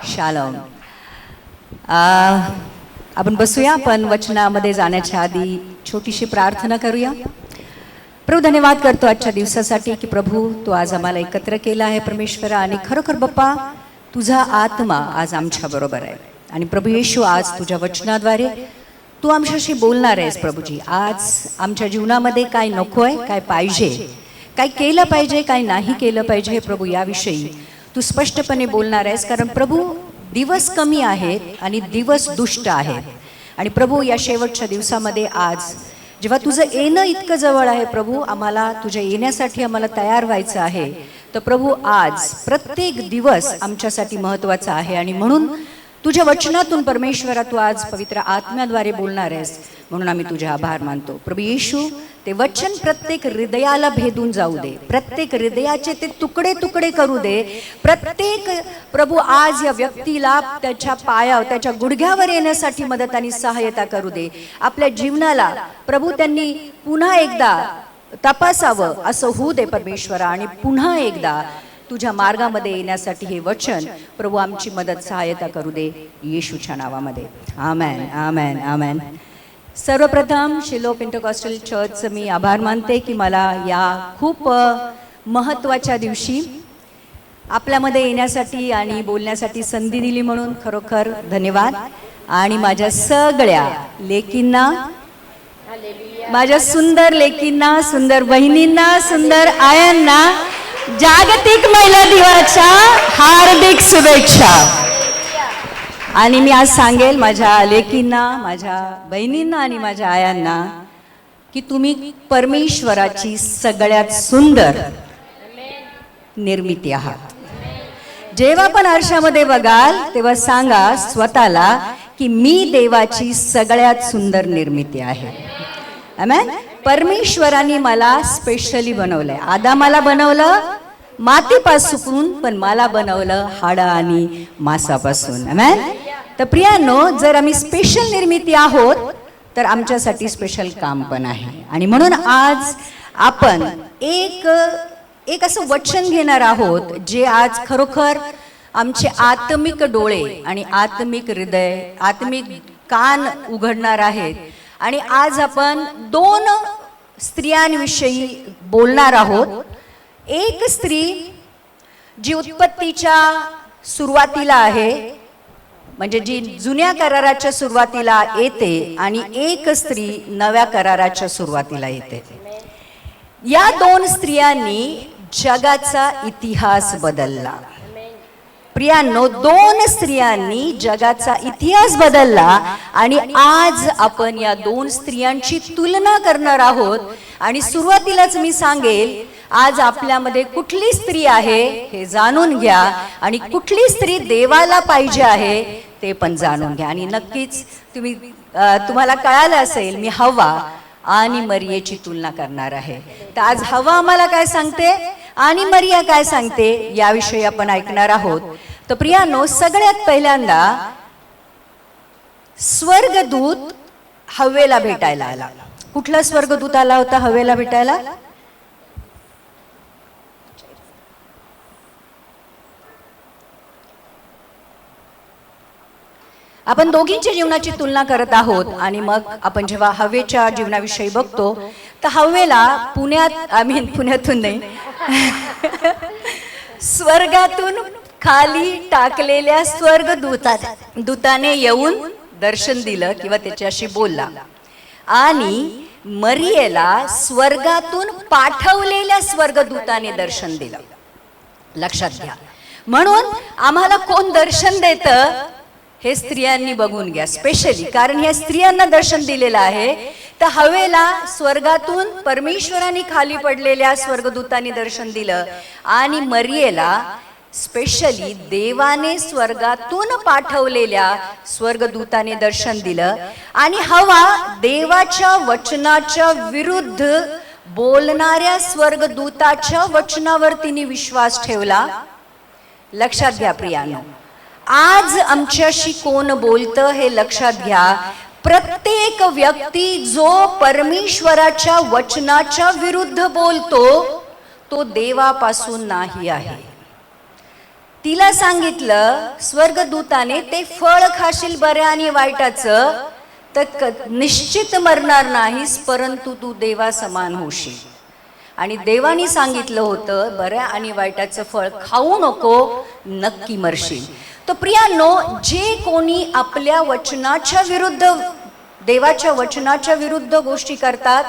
Shalom. आपण बसूया. पण वचनामध्ये जाण्याच्या आधी छोटीशी प्रार्थना करूया. प्रभू, धन्यवाद करतो आजच्या दिवसासाठी की प्रभू तू आज आम्हाला एकत्र केला आहे परमेश्वरा. आणि खरोखर बाप्पा तुझा आत्मा आज आमच्या बरोबर आहे. आणि प्रभू येशू आज तुझ्या वचनाद्वारे तू आमच्याशी बोलणार आहेस. प्रभूजी, आज आमच्या जीवनामध्ये काय नकोय, काय पाहिजे, काय केलं पाहिजे, काय नाही केलं पाहिजे, हे प्रभू याविषयी तू स्पष्टपणे बोलणार आहेस. कारण प्रभू दिवस कमी आहेत आणि दिवस दुष्ट आहेत. आणि प्रभू या शेवटच्या दिवसामध्ये आज जेव्हा तुझं येणं इतकं जवळ आहे प्रभू, आम्हाला तुझ्या येण्यासाठी आम्हाला तयार व्हायचं आहे. तर प्रभू आज प्रत्येक दिवस आमच्यासाठी महत्त्वाचा आहे. आणि म्हणून तुझ्या वचनातून परमेश्वरा तू आज पवित्र आत्म्याद्वारे बोलणार आहेस. म्हणून आम्ही तुझे आभार मानतो. प्रभू येशू, ते वचन प्रत्येक हृदयाला भेदून जाऊ दे. प्रत्येक हृदयाचे ते तुकडे तुकडे करू दे. प्रत्येक प्रभू आज या व्यक्तीला त्याच्या पायावर, त्याच्या गुडघ्यावर येण्यासाठी मदत आणि सहाय्यता करू दे. आपल्या जीवनाला प्रभू त्यांनी पुन्हा एकदा तपासावं असं होऊ दे परमेश्वरा. आणि पुन्हा एकदा तुझ्या मार्गामध्ये येण्यासाठी हे वचन प्रभू आमची मदत सहाय्यता करू दे, येशूच्या नावामध्ये. आमेन, आमेन, आमेन. सर्वप्रथम शिलो पेंटकॉस्टल चर्चचं मी आभार मानते की मला या खूप महत्त्वाच्या दिवशी आपल्यामध्ये येण्यासाठी आणि बोलण्यासाठी संधी दिली, म्हणून खरोखर धन्यवाद. आणि माझ्या सगळ्या लेकींना, माझ्या सुंदर लेकींना, सुंदर बहिणींना, सुंदर आयांना जागतिक महिला दिनाच्या हार्दिक शुभेच्छा. आणि मी आज सांगेल माझ्या लेकींना, माझ्या बहिणींना आणि माझ्या आयांना की तुम्ही परमेश्वराची सगळ्यात सुंदर निर्मिती आहात. जेव्हा पण आरशामध्ये बघाल तेव्हा सांगा स्वतःला की मी देवाची सगळ्यात सुंदर निर्मिती आहे. आमेन. परमेश्वराने मला स्पेशली बनवलंय. आदामाला बनवलं मातीपासून, पण मला बनवलं हाडं आणि मांसापासून. आमेन. तर प्रियांनो, जर आम्ही स्पेशल निर्मिती आहोत तर आमच्यासाठी स्पेशल काम पण आहे. आणि म्हणून आज आपण एक असं वचन घेणार आहोत जे आज खरोखर आमचे आत्मिक डोळे आणि आत्मिक हृदय, आत्मिक कान उघडणार आहेत. आणि आज आपण दोन स्त्रियांविषयी बोलणार आहोत. एक स्त्री जी उत्पत्तीच्या सुरुवातीला आहे, म्हणजे जी जुन्या कराराच्या सुरुवातीला येते, आणि एक स्त्री नव्या कराराच्या सुरुवातीला येते. या दोन स्त्रियांनी जगाचा इतिहास बदलला. प्रियांनो, दोन स्त्रियांनी जगाचा इतिहास बदलला. आणि आज आपण या दोन स्त्रियांची तुलना करणार आहोत. आणि सुरुवातीलाच मी सांगेल, आज आपल्यामध्ये कुठली स्त्री आहे हे जाणून घ्या, आणि कुठली स्त्री देवाला पाहिजे आहे ते पण जाणून घ्या. आणि नक्कीच तुम्हाला कळालं असेल, मी हव्वा आणि मरियेची तुलना करणार आहे. तर आज हव्वा आम्हाला काय सांगते आणि मरिया काय सांगते याविषयी आपण ऐकणार आहोत. तर प्रियांनो, सगळ्यात पहिल्यांदा स्वर्गदूत हव्वेला भेटायला आला. कुठला स्वर्गदूत आला होता हव्वेला भेटायला? आपण दोघींच्या जीवनाची तुलना करत आहोत. आणि मग आपण जेव्हा हव्वेच्या जीवनाविषयी बघतो तर हव्वेला पुण्यातून नाही स्वर्गातून खाली टाकलेल्या स्वर्गदूताने येऊन दर्शन दिलं किंवा त्याच्याशी बोलला. आणि मरियेला स्वर्गातून पाठवलेल्या स्वर्गदूताने दर्शन दिलं. लक्षात घ्या. म्हणून आम्हाला कोण दर्शन देतं हे स्त्रियांनी बघून घ्या स्पेशली, कारण या स्त्रियांना दर्शन दिलेलं आहे. तर हव्वेला स्वर्गातून परमेश्वराने खाली पडलेल्या स्वर्गदूतांनी दर्शन दिलं, आणि मरियेला स्पेशली देवाने स्वर्गातून पाठवलेल्या स्वर्गदूताने दर्शन दिलं. आणि हवा देवाच्या वचनाच्या विरुद्ध बोलणाऱ्या स्वर्गदूताच्या वचनावर तिने विश्वास ठेवला. लक्षात घ्या प्रियांनो, आज आमच्याशी कोण बोलतं हे लक्षात घ्या. प्रत्येक व्यक्ती जो परमेश्वराच्या वचनाच्या विरुद्ध बोलतो तो देवापासून नाही आहे. तिला सांगितलं स्वर्गदूताने, ते फळ खाशील बऱ्या आणि वाईटाचं तर निश्चित मरणार नाहीस, परंतु तू देवा समान होशील. आणि देवानी सांगितलं होतं बऱ्या आणि वाईटाचं फळ खाऊ नको, नक्की मरशील. तर प्रियांनो, जे कोणी आपल्या वचनाच्या विरुद्ध, देवाच्या वचनाच्या विरुद्ध गोष्टी करतात,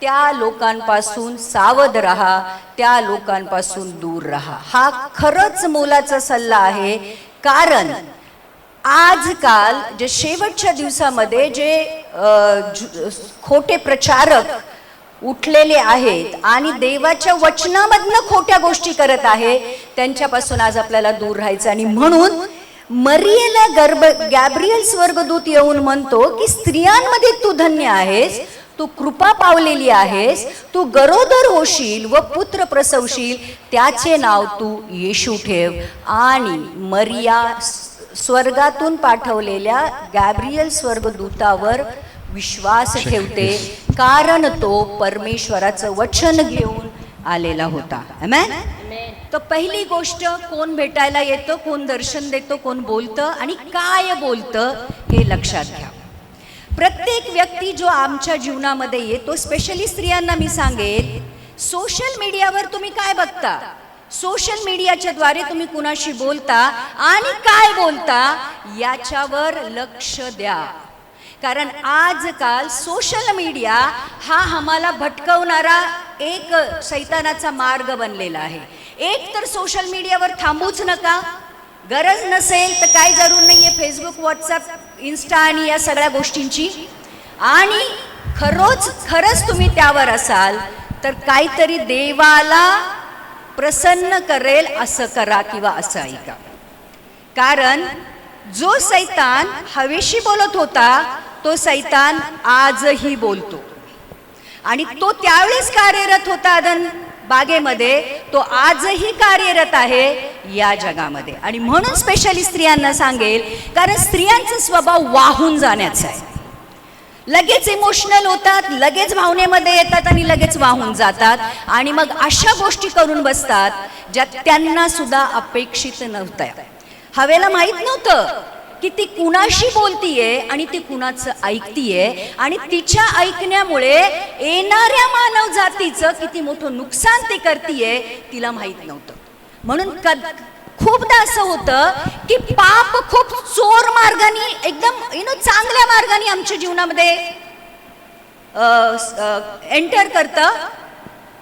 त्या लोकांपासून सावध राहा, त्या लोकांपासून दूर राहा. हा खरंच मोलाचा सल्ला आहे. कारण आजकाल जे शेवटच्या दिवसामध्ये जे खोटे प्रचारक उठलेले आहेत आणि देवाच्या वचनामधनं खोट्या गोष्टी करत आहे, त्यांच्यापासून आज आपल्याला दूर राहायचं. आणि म्हणून मरियेला गॅब्रिएल स्वर्गदूत येऊन म्हणतो की स्त्रियांमध्ये तू धन्य आहेस, तू कृपा पावलेली आहेस, तू गरोदर होशील व पुत्र प्रसवशील, त्याचे नाव तू येशू ठेव. आणि मरिया स्वर्गातून पाठवलेल्या गॅब्रिएल स्वर्गदूतावर विश्वास ठेवते, कारण तो परमेश्वराचं वचन घेऊन आलेला होता. आमेन. तर पहिली गोष्ट, कोण भेटायला येतं, कोण दर्शन देतो, कोण बोलतं आणि काय बोलतं हे लक्षात घ्या. प्रत्येक व्यक्ती जो आमच्या जीवनामध्ये येतो, स्पेशली स्त्रियांना मी सांगेल, सोशल मीडियावर तुम्ही काय बघता, सोशल मीडियाच्या द्वारे तुम्ही कुणाशी बोलता आणि काय बोलता याच्यावर लक्ष द्या. कारण आजकाल सोशल मीडिया हा आम्हाला भटकवणारा एक शैतानाचा मार्ग बनलेला आहे. एक तर सोशल मीडियावर थांबूच नका, गरज नसेल तर काय जरूर नाहीये फेसबुक, व्हॉट्सअप, इन्स्टा आणि या सगळ्या गोष्टींची. आणि खरंच तुम्ही त्यावर असाल तर काहीतरी देवाला प्रसन्न करेल असं करा किंवा असं ऐका. कारण जो सैतान हवेशी बोलत होता, तो सैतान आजही बोलतो. आणि तो त्यावेळेस कार्यरत होता अदन बागेमध्ये, तो आजही कार्यरत आहे या जगामध्ये. आणि म्हणून स्पेशली स्त्रियांना सांगेल, कारण स्त्रियांचा स्वभाव वाहून जाण्याचा आहे. लगेच इमोशनल होतात, लगेच भावनेमध्ये येतात आणि लगेच वाहून जातात. आणि मग अशा गोष्टी करून बसतात ज्या त्यांना सुद्धा अपेक्षित नव्हत्या. हवेला माहित नव्हतं की ती कुणाशी बोलतीये आणि ती कुणाचं ऐकतीये, आणि तिच्या ऐकण्यामुळे येणाऱ्या मानव जातीचं किती मोठं नुकसान ती करतीये तिला माहित नव्हतं. म्हणून खूपदा असं होतं की पाप खूप चोर मार्गाने, एकदम चांगल्या मार्गाने आमच्या जीवनामध्ये एंटर करतं,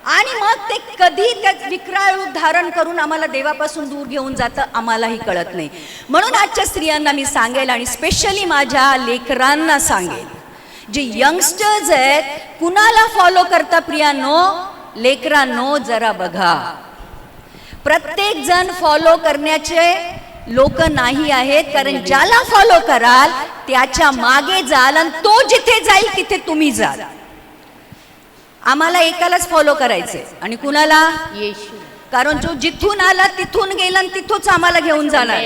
आणि मग ते कधी त्यात विक्राळ रूप धारण करून आम्हाला देवापासून दूर घेऊन जातं, आम्हालाही कळत नाही. म्हणून आजच्या स्त्रियांना मी सांगेल, आणि स्पेशली माझ्या लेकरांना सांगेल, जे यंगस्टर्स आहेत, कुणाला फॉलो करता प्रियांनो, लेकरांनो जरा बघा. प्रत्येक जण फॉलो करण्याचे लोक नाही आहेत. कारण ज्याला फॉलो कराल त्याच्या मागे जाल, आणि तो जिथे जाईल तिथे तुम्ही जाल. आम्हाला एकालाच फॉलो करायचे, आणि कुणाला? येशू. कारण जो जिथून आला तिथून गेला आणि तिथूच आम्हाला घेऊन जाणार.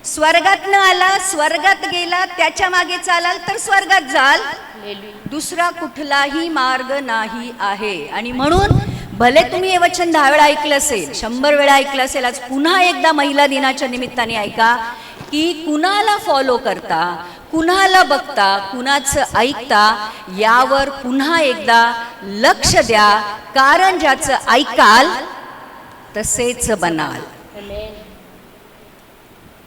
स्वर्गात न आला, स्वर्गात गेला, त्याच्या मागे चालाल तर स्वर्गात जाल, दुसरा कुठलाही मार्ग नाही आहे. आणि म्हणून भले तुम्ही हे वचन 10 वेळा ऐकलं असेल, 100 वेळा ऐकलं असेल, आज पुन्हा एकदा महिला दिनाच्या निमित्ताने ऐका की कुणाला फॉलो करता, कुणाला बघता, कुणाचं ऐकता, यावर पुन्हा एकदा लक्ष द्या. कारण ज्याचं ऐकाल तसेच बनाल.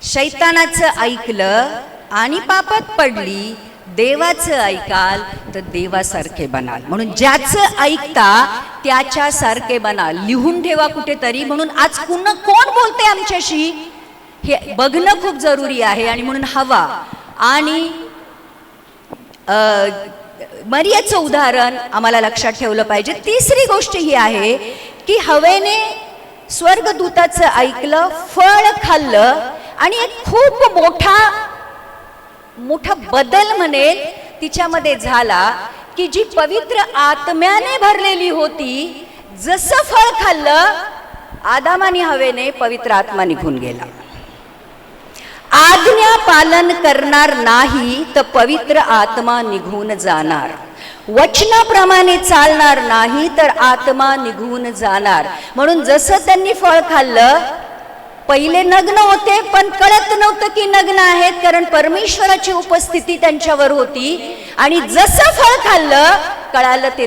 शैतानाचं ऐकलं आणि पापात पडली, देवाचं ऐकाल तर देवासारखे बनाल. म्हणून ज्याचं ऐकता त्याच्यासारखे बनाल. लिहून ठेवा कुठेतरी. म्हणून आज कोण बोलते आमच्याशी हे बघणं खूप जरुरी आहे. आणि म्हणून हवा आणि मरियाचं उदाहरण आम्हाला लक्षात ठेवलं पाहिजे. तिसरी गोष्ट ही आहे की हवेने स्वर्गदूताचं ऐकलं, फळ खाल्लं, आणि एक खूप मोठा बदल म्हणेल तिच्यामध्ये झाला की जी पवित्र आत्म्याने भरलेली होती, जसं फळ खाल्लं आदाम आणि हवेने पवित्र आत्मा निघून गेला. आज्ञा पालन करणार नाही तर पवित्र आत्मा निघून जाणार. वचनाप्रमाणे चालणार नाही तर आत्मा निघून जाणार. म्हणून जसं त्यांनी फळ खाल्लं पहिले नग्न होते पण कळत नव्हतं की नग्न आहेत, कारण परमेश्वराची उपस्थिती त्यांच्यावर होती. आणि जसं फळ खाल्लं कळालं ते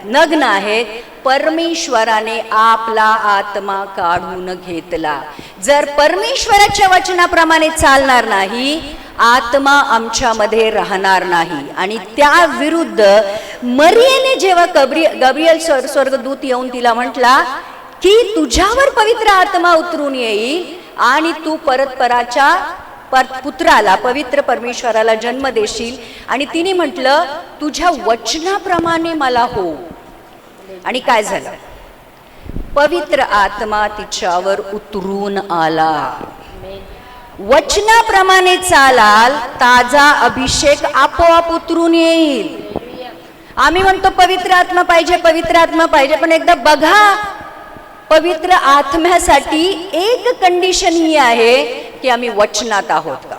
नग्न आहेत. परमेश्वराने आपला आत्मा काढून घेतला. जर परमेश्वराच्या वचनाप्रमाणे चालणार नाही, आत्मा आमच्यामध्ये राहणार नाही. आणि त्या विरुद्ध मरियेने जेव्हा गब्रिएल स्वर्गदूत येऊन तिला म्हटला की तुझ्यावर पवित्र आत्मा उतरून येईल आणि तू परतपराच्या पुत्राला, पवित्र परमेश्वराला जन्म देशील. आणि तिने म्हटलं तुझ्या वचनाप्रमाणे मला हो. आणि काय झालं? पवित्र आत्मा तिच्यावर उतरून आला. वचनाप्रमाणे चालाल, ताजा अभिषेक आपोआप उतरून येईल. आम्ही म्हणतो पवित्र आत्मा पाहिजे, पवित्र आत्मा पाहिजे, पण एकदा बघा, पवित्र आत्म्यासाठी एक कंडिशन ही आहे की आम्ही वचनात आहोत का.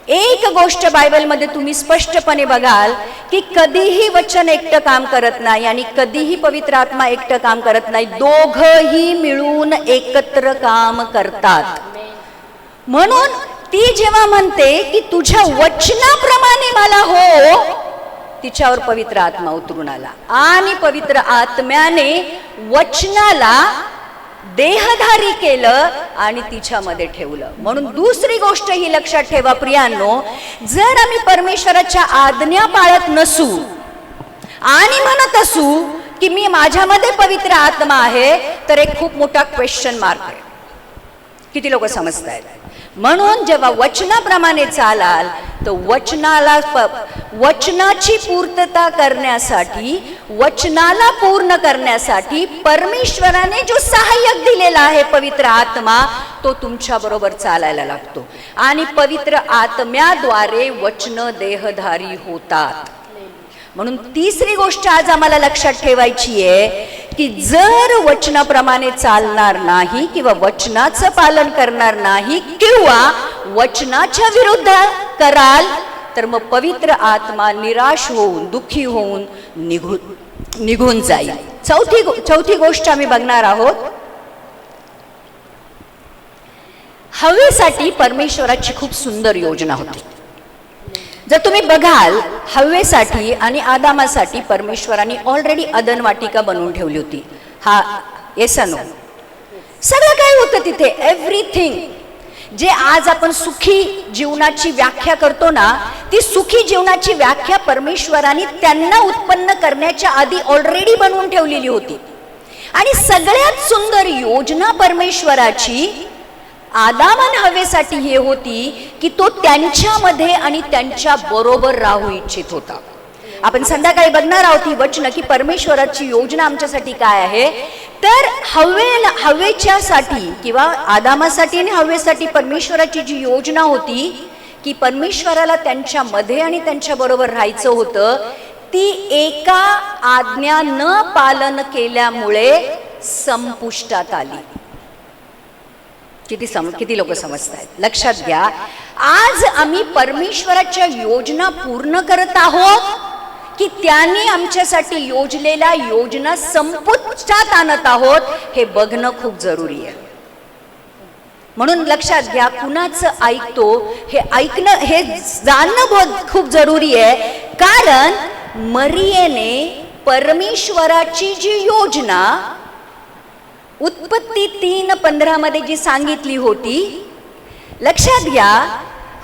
एक गोष्ट बायबलमध्ये तुम्ही स्पष्टपणे बघाल की कधीही वचन एकटं काम करत नाही आणि कधीही पवित्र आत्मा एकटं काम करत नाही. दोघंही मिळून एकत्र काम करतात. म्हणून ती जेव्हा म्हणते की तुझ्या वचनाप्रमाणे मला हो, तिच्यावर पवित्र आत्मा उतरून आला आणि पवित्र आत्म्याने वचनाला देहधारी केलं आणि तिच्यामध्ये ठेवलं. म्हणून दुसरी गोष्ट ही लक्षात ठेवा प्रियांनो, जर आम्ही परमेश्वराच्या आज्ञा पाळत नसू आणि म्हणत असू की मी माझ्यामध्ये पवित्र आत्मा आहे, तर एक खूप मोठा क्वेश्चन मार्क आहे. किती लोक समजतायत? म्हणून जेव्हा वचनाप्रमाणे चालाल तर वचनाची पूर्तता करण्यासाठी, वचनाला पूर्ण करण्यासाठी परमेश्वराने जो सहाय्यक दिलेला आहे पवित्र आत्मा, तो तुमच्या बरोबर चालायला लागतो. आणि पवित्र आत्म्याद्वारे वचन देहधारी होतात. म्हणून तिसरी गोष्ट आज आम्हाला लक्षात ठेवायची आहे की जर वचनाप्रमाणे चालणार नाही किंवा वचनाचं पालन करणार नाही किंवा वचनाच्या विरुद्ध कराल, तर मग पवित्र आत्मा निराश होऊन, दुःखी होऊन निघून जाईल. चौथी गोष्ट आम्ही बघणार आहोत. हवेसाठी परमेश्वराची खूप सुंदर योजना होती. जर तुम्ही बघाल, हव्वेसाठी आणि आदामासाठी परमेश्वराने ऑलरेडी अदन वाटिका बनवून ठेवली होती. हा येसनो सगळं काय होतं तिथे, एव्हरीथिंग. जे आज आपण सुखी जीवनाची व्याख्या करतो ना, ती सुखी जीवनाची व्याख्या परमेश्वराने त्यांना उत्पन्न करण्याच्या आधी ऑलरेडी बनवून ठेवलेली होती. आणि सगळ्यात सुंदर योजना परमेश्वराची आदाम आणि हव्वेसाठी हे होती की तो त्यांच्यामध्ये आणि त्यांच्या बरोबर राहू इच्छित होता. आपण संध्याकाळी बघणार आहोत ही वचन की परमेश्वराची योजना आमच्यासाठी काय आहे. तर हव्वेच्यासाठी किंवा आदामासाठी आणि हव्वेसाठी परमेश्वराची जी योजना होती की परमेश्वराला त्यांच्यामध्ये आणि त्यांच्या बरोबर राहायचं होतं, ती एका आज्ञा न पालन केल्यामुळे संपुष्टात आली. किती लोक समजतायत? लक्षात घ्या, आज आम्ही परमेश्वराच्या योजना पूर्ण करत आहोत की त्यांनी आमच्यासाठी योजलेल्या योजना संपुष्टात आणत आहोत, हे बघणं खूप जरुरी आहे. म्हणून लक्षात घ्या, कुणाचं ऐकतो हे ऐकणं, हे जाणणं खूप जरुरी आहे. कारण मरियेने परमेश्वराची जी योजना उत्पत्ती 3:15 मध्ये जी सांगितली होती, लक्षात घ्या,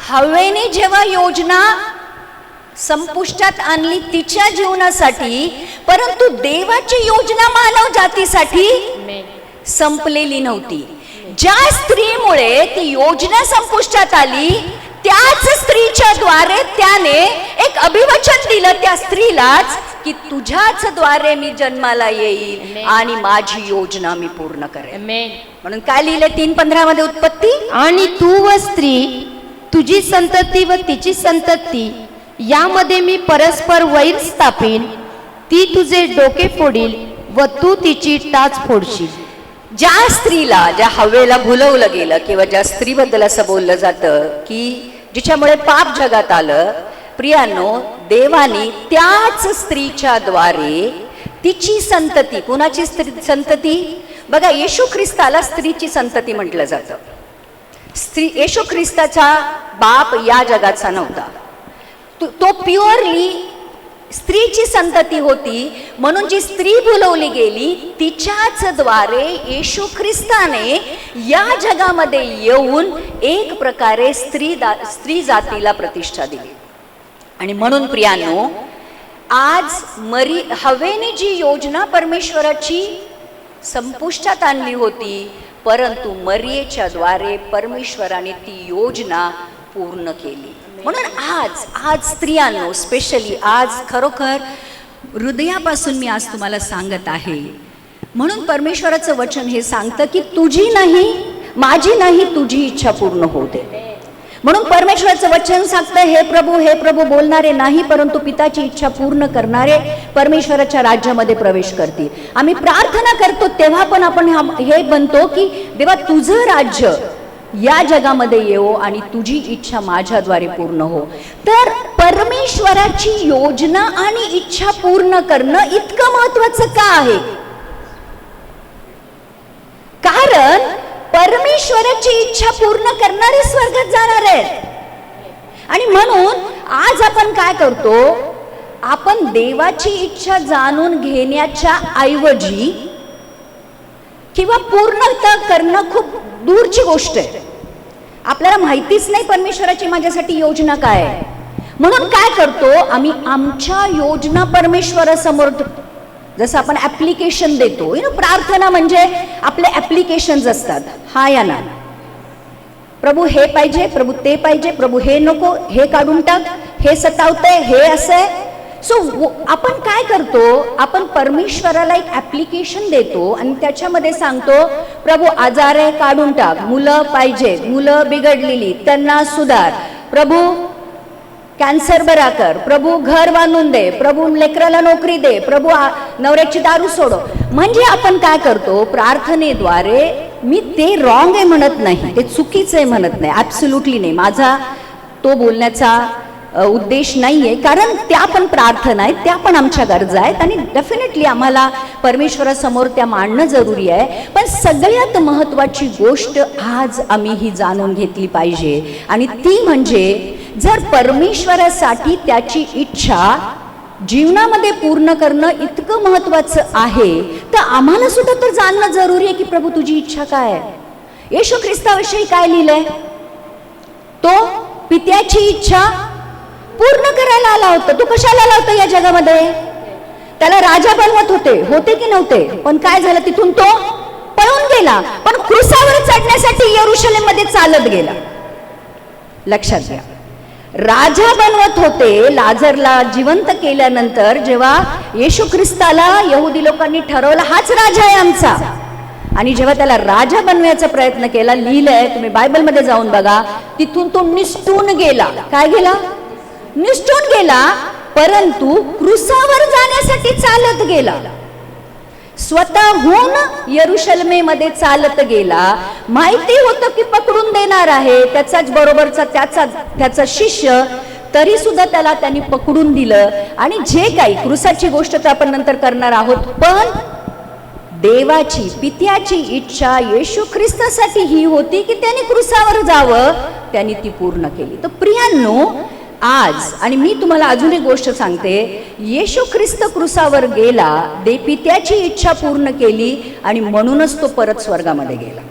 हव्वेने जेव्हा योजना संपुष्टात आणली तिच्या जीवनासाठी, परंतु देवाची योजना मानव जातीसाठी संपलेली नव्हती. ज्या स्त्रीमुळे ती योजना संपुष्टात आली, त्याच स्त्रीच्या द्वारे त्याने एक अभिवचन दिलं त्या स्त्रीलाच की तुझ्याच द्वारे मी जन्माला येईल आणि माझी योजना मी पूर्ण करेन. म्हणून काय लिहिले 3:15 मध्ये उत्पत्ती, आणि तू व स्त्री, तुझी संतती व तिची संतती यामध्ये मी परस्पर वैर स्थापीन. ती तुझे डोके फोडील व तू तिची टाच फोडशील. ज्या स्त्रीला, ज्या हव्वेला भुलवलं गेलं किंवा ज्या स्त्रीबद्दल असं बोललं जातं की जिच्यामुळे पाप जगात आलं, प्रियांनो, देवाने त्याच स्त्रीच्या द्वारे तिची संतती, कुणाची संतती? बघा, येशू ख्रिस्ताला स्त्रीची संतती म्हटलं जातं. येशू ख्रिस्ताचा बाप या जगाचा नव्हता. तो प्युअरली स्त्रीची संतती होती. म्हणून जी स्त्री बोलवली गेली तिच्याच द्वारे येशू ख्रिस्ताने या जगामध्ये येऊन एक प्रकारे स्त्री जातीला प्रतिष्ठा दिली. आणि म्हणून प्रियांनो, आज हवेने जी योजना परमेश्वराची संपुष्टात आणली होती, परंतु मरियेच्या द्वारे परमेश्वराने ती योजना पूर्ण केली. म्हणून आज स्त्रियांनो, स्पेशली आज खरोखर हृदयापासून मी आज तुम्हाला सांगत आहे. म्हणून परमेश्वराचं वचन हे सांगतं की तुझी नाही, माझी नाही, तुझी इच्छा पूर्ण होते. म्हणून परमेश्वराचं वचन सांगतं, हे प्रभू बोलणारे नाही, परंतु पिताची इच्छा पूर्ण करणारे परमेश्वराच्या राज्यामध्ये प्रवेश करतील. आम्ही प्रार्थना करतो तेव्हा पण आपण हे बनतो की देवा, तुझं राज्य या जगामध्ये येवो आणि तुझी इच्छा माझ्याद्वारे पूर्ण हो. तर परमेश्वराची योजना आणि इच्छा पूर्ण करणं इतकं महत्वाचं का आहे? कारण परमेश्वराची इच्छा पूर्ण करणारे स्वर्गात जाणार आहेत. आणि म्हणून आज आपण काय करतो, आपण देवाची इच्छा जाणून घेण्याच्या ऐवजी किंवा पूर्णता करणं खूप दूरची गोष्ट आहे. आपल्याला माहितीच नाही परमेश्वराची माझ्यासाठी योजना काय आहे. म्हणून काय करतो आम्ही, आमच्या योजना परमेश्वरासमोर, जसं आपण ऍप्लिकेशन देतो, प्रार्थना म्हणजे आपले ऍप्लिकेशन्स असतात. हा या ना प्रभू, हे पाहिजे, प्रभू ते पाहिजे, प्रभू हे नको, हे काढून टाक, हे सतावतंय, हे असं आहे. सो आपण काय करतो, आपण परमेश्वराला एक ऍप्लिकेशन देतो आणि त्याच्यामध्ये सांगतो, प्रभू आजार आहे काढून टाक, मुलं पाहिजेत, मुलं बिघडलेली त्यांना सुधार, प्रभू कॅन्सर बरा कर, प्रभू घर बांधून दे, प्रभू लेकराला नोकरी दे, प्रभू नवऱ्याची दारू सोडव. म्हणजे आपण काय करतो प्रार्थनेद्वारे, मी ते रॉंग आहे म्हणत नाही, ते चुकीचं आहे म्हणत नाही, ऍब्सोल्युटली नाही, माझा तो बोलण्याचा उद्देश नाहीये. कारण त्या पण प्रार्थना आहेत, त्या पण आमच्या गरजा आहेत आणि डेफिनेटली आम्हाला परमेश्वरासमोर त्या मांडणं जरुरी आहे. पण सगळ्यात महत्वाची गोष्ट आज आम्ही ही जाणून घेतली पाहिजे आणि ती म्हणजे, जर परमेश्वरासाठी त्याची इच्छा जीवनामध्ये पूर्ण करणं इतकं महत्वाचं आहे, तर आम्हाला सुद्धा तर जाणणं जरुरी आहे की प्रभू तुझी इच्छा काय आहे. येशू ख्रिस्ताविषयी काय लिहिलंय, तो पित्याची इच्छा पूर्ण करायला आला होता. तो कशाला आला होता या जगामध्ये? त्याला राजा बनवत होते की नव्हते? पण काय झालं, तिथून तो पळून गेला. पण क्रूसावर चढण्यासाठी यरूशलेम मध्ये चालत गेला. लक्षात घ्या, राजा बनवत होते. लाजरला जिवंत केल्यानंतर जेव्हा येशू ख्रिस्ताला यहुदी लोकांनी ठरवलं हाच राजा आहे आमचा, आणि जेव्हा त्याला राजा बनवायचा प्रयत्न केला, लिहिलंय तुम्ही बायबलमध्ये जाऊन बघा, तिथून तो निसटून गेला. काय गेला? निसटून गेला. परंतु क्रूसावर जाण्यासाठी चालत गेला. स्वतःहून यरूशलेमेमध्ये चालत गेला. माहिती होतं की पकडून देणार आहे, त्याचाच बरोबरचा त्याचा शिष्य, तरी सुद्धा त्याला त्यांनी पकडून दिलं. आणि जे काही क्रूसाची गोष्ट तर आपण नंतर करणार आहोत, पण देवाची पित्याची इच्छा येशू ख्रिस्तासाठी ही होती की त्यांनी क्रूसावर जावं, त्यांनी ती पूर्ण केली. तर प्रियांनो, आज आणि मी तुम्हाला अजून एक गोष्ट सांगते, येशू ख्रिस्त क्रूसावर गेला, पित्याची इच्छा पूर्ण केली आणि म्हणूनच तो परत स्वर्गामध्ये गेला.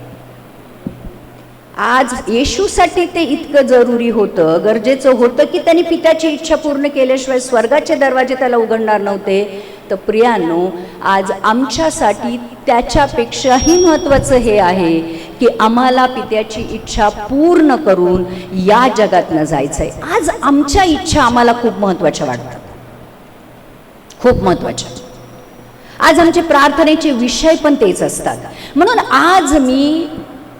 आज येशूसाठी ते इतकं जरुरी होतं, गरजेचं होतं की त्यांनी पित्याची इच्छा पूर्ण केल्याशिवाय स्वर्गाचे दरवाजे त्याला उघडणार नव्हते. तर प्रियांनो, आज आमच्यासाठी त्याच्यापेक्षाही महत्त्वाचं हे आहे की आम्हाला पित्याची इच्छा पूर्ण करून या जगातनं जायचंय. आज आमच्या इच्छा आम्हाला खूप महत्त्वाच्या वाटतात, खूप महत्त्वाच्या. आज आमचे प्रार्थनेचे विषय पण तेच असतात. म्हणून आज मी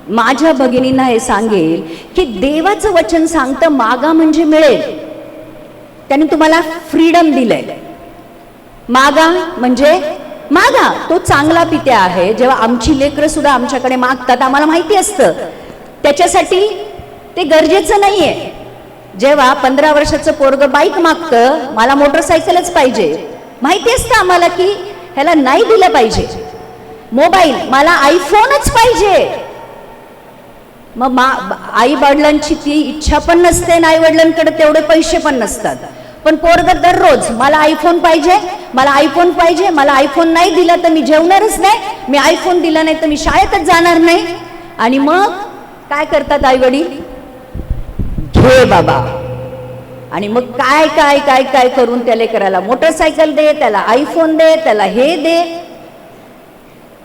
माझ्या भगिनींना हे सांगेल की देवाचं वचन सांगतं, मागा म्हणजे मिळेल. त्याने तुम्हाला फ्रीडम दिलंय. मागा म्हणजे मागा. तो चांगला पित्या आहे. जेव्हा आमची लेकरं सुद्धा आमच्याकडे मागतात, आम्हाला माहिती असतं त्याच्यासाठी ते गरजेचं नाहीये. जेव्हा 15 वर्षाचं पोरग बाईक मागतं, मला मोटरसायकलच पाहिजे, माहिती असतं आम्हाला की ह्याला नाही दिलं पाहिजे. मोबाईल, मला आयफोनच पाहिजे. मग आई वडिलांची ती इच्छा पण नसते आणि आई वडिलांकडे तेवढे पैसे पण नसतात, पण पोरग दररोज मला आयफोन पाहिजे, मला आयफोन पाहिजे, मला आयफोन नाही दिला तर मी जेवणारच नाही, मी आयफोन दिला नाही तर मी शाळेतच जाणार नाही. आणि मग काय करतात आई वडील? घे बाबा. आणि मग काय काय काय काय करून त्या लेकराला मोटरसायकल दे, त्याला आयफोन दे, त्याला हे दे.